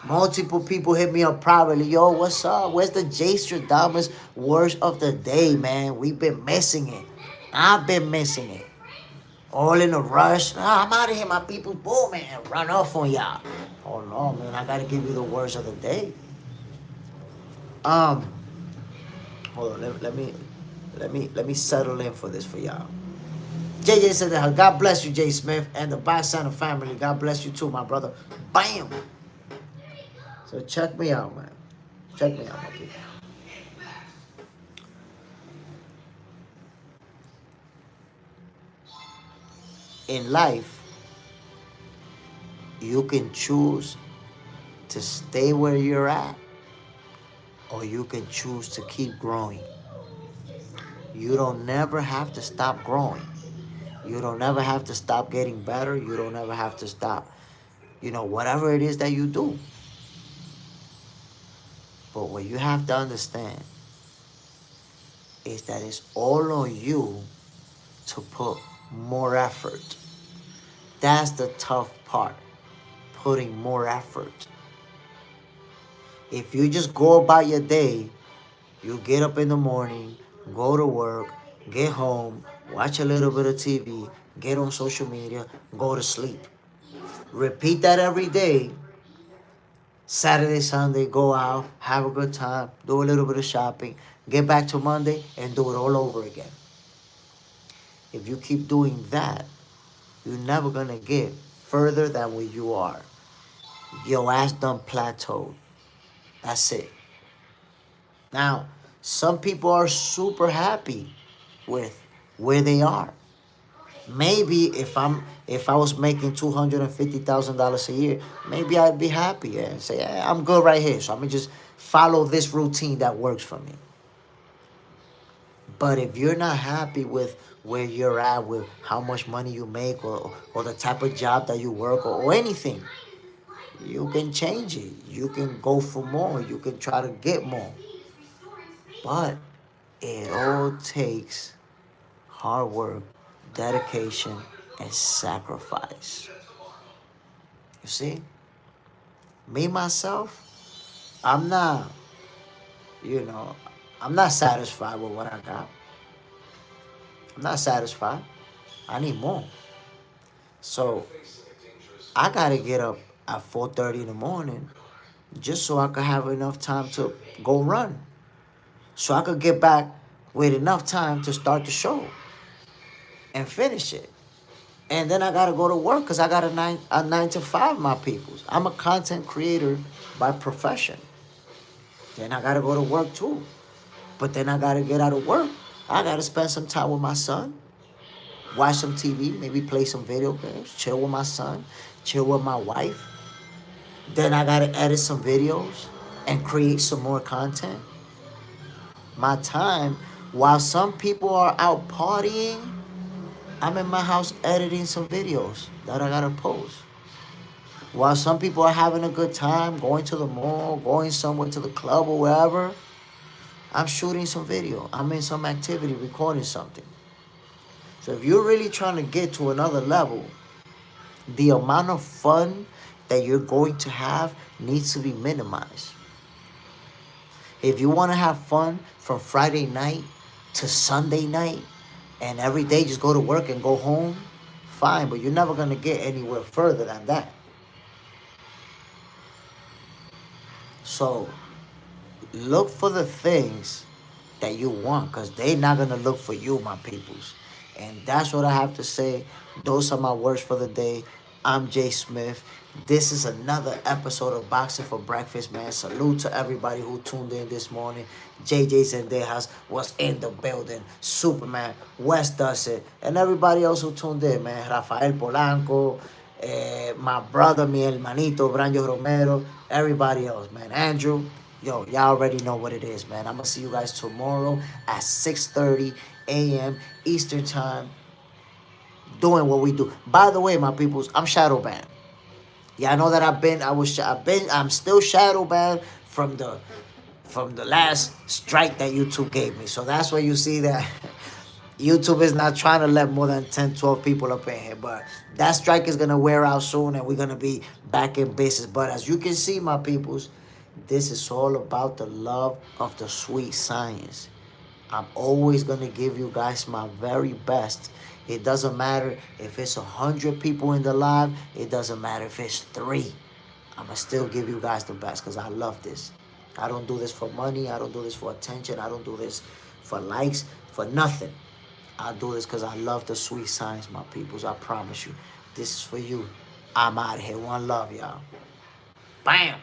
Multiple people hit me up privately. Yo, what's up? Where's the Jay Stradamus words of the day, man? We've been missing it. I've been missing it. All in a rush. I'm out of here, my people. Boom, man. Run off on y'all. Oh, no, man. I got to give you the words of the day. Hold on. Let me settle in for this for y'all. JJ said that. God bless you, Jay Smith, and the By Center family. God bless you too, my brother. Bam. So check me out, man. Check me out, my people. In life, you can choose to stay where you're at, or you can choose to keep growing. You don't never have to stop growing. You don't ever have to stop getting better. You don't ever have to stop, whatever it is that you do. But what you have to understand is that it's all on you to put more effort. That's the tough part, putting more effort. If you just go about your day, you get up in the morning, go to work, get home, watch a little bit of TV, get on social media, go to sleep. Repeat that every day. Saturday, Sunday, go out, have a good time, do a little bit of shopping, get back to Monday, and do it all over again. If you keep doing that, you're never gonna get further than where you are. Your ass done plateaued. That's it. Now, some people are super happy with where they are. Maybe if I was making $250,000 a year, maybe I'd be happy and say, I'm good right here. So I'm gonna just follow this routine that works for me. But if you're not happy with where you're at, with how much money you make, or the type of job that you work, or anything, you can change it. You can go for more. You can try to get more. But it all takes hard work, dedication, and sacrifice. You see? Me, myself, I'm not, you know, I'm not satisfied with what I got. I'm not satisfied. I need more. So I gotta get up at 4:30 in the morning just so I could have enough time to go run. So I could get back with enough time to start the show and finish it. And then I gotta go to work because I got a nine to five, my peoples. I'm a content creator by profession. Then I gotta go to work too. But then I gotta get out of work. I gotta spend some time with my son, watch some TV, maybe play some video games, chill with my son, chill with my wife. Then I gotta edit some videos and create some more content. My time, while some people are out partying, I'm in my house editing some videos that I gotta post. While some people are having a good time, going to the mall, going somewhere to the club or wherever, I'm shooting some video. I'm in some activity, recording something. So if you're really trying to get to another level, the amount of fun that you're going to have needs to be minimized. If you want to have fun from Friday night to Sunday night and every day just go to work and go home, fine, but you're never going to get anywhere further than that. So look for the things that you want because they're not going to look for you, my peoples. And that's what I have to say. Those are my words for the day. I'm Jay Smith. This is another episode of Boxing for Breakfast, man. Salute to everybody who tuned in this morning. JJ Zendejas was in the building. Superman, Wes Dustin, and everybody else who tuned in, man. Rafael Polanco, my brother, mi hermanito, Branjo Romero, everybody else, man. Andrew, yo, y'all already know what it is, man. I'm going to see you guys tomorrow at 6:30 a.m. Eastern Time doing what we do. By the way, my peoples, I'm shadow banned. Yeah, I know that I'm still shadow banned from the last strike that YouTube gave me. So that's why you see that YouTube is not trying to let more than 10, 12 people up in here. But that strike is going to wear out soon and we're going to be back in business. But as you can see, my peoples, this is all about the love of the sweet science. I'm always going to give you guys my very best. It doesn't matter if it's 100 people in the live. It doesn't matter if it's 3. I'm going to still give you guys the best because I love this. I don't do this for money. I don't do this for attention. I don't do this for likes, for nothing. I do this because I love the sweet science, my peoples. I promise you. This is for you. I'm out of here. One love, y'all. Bam.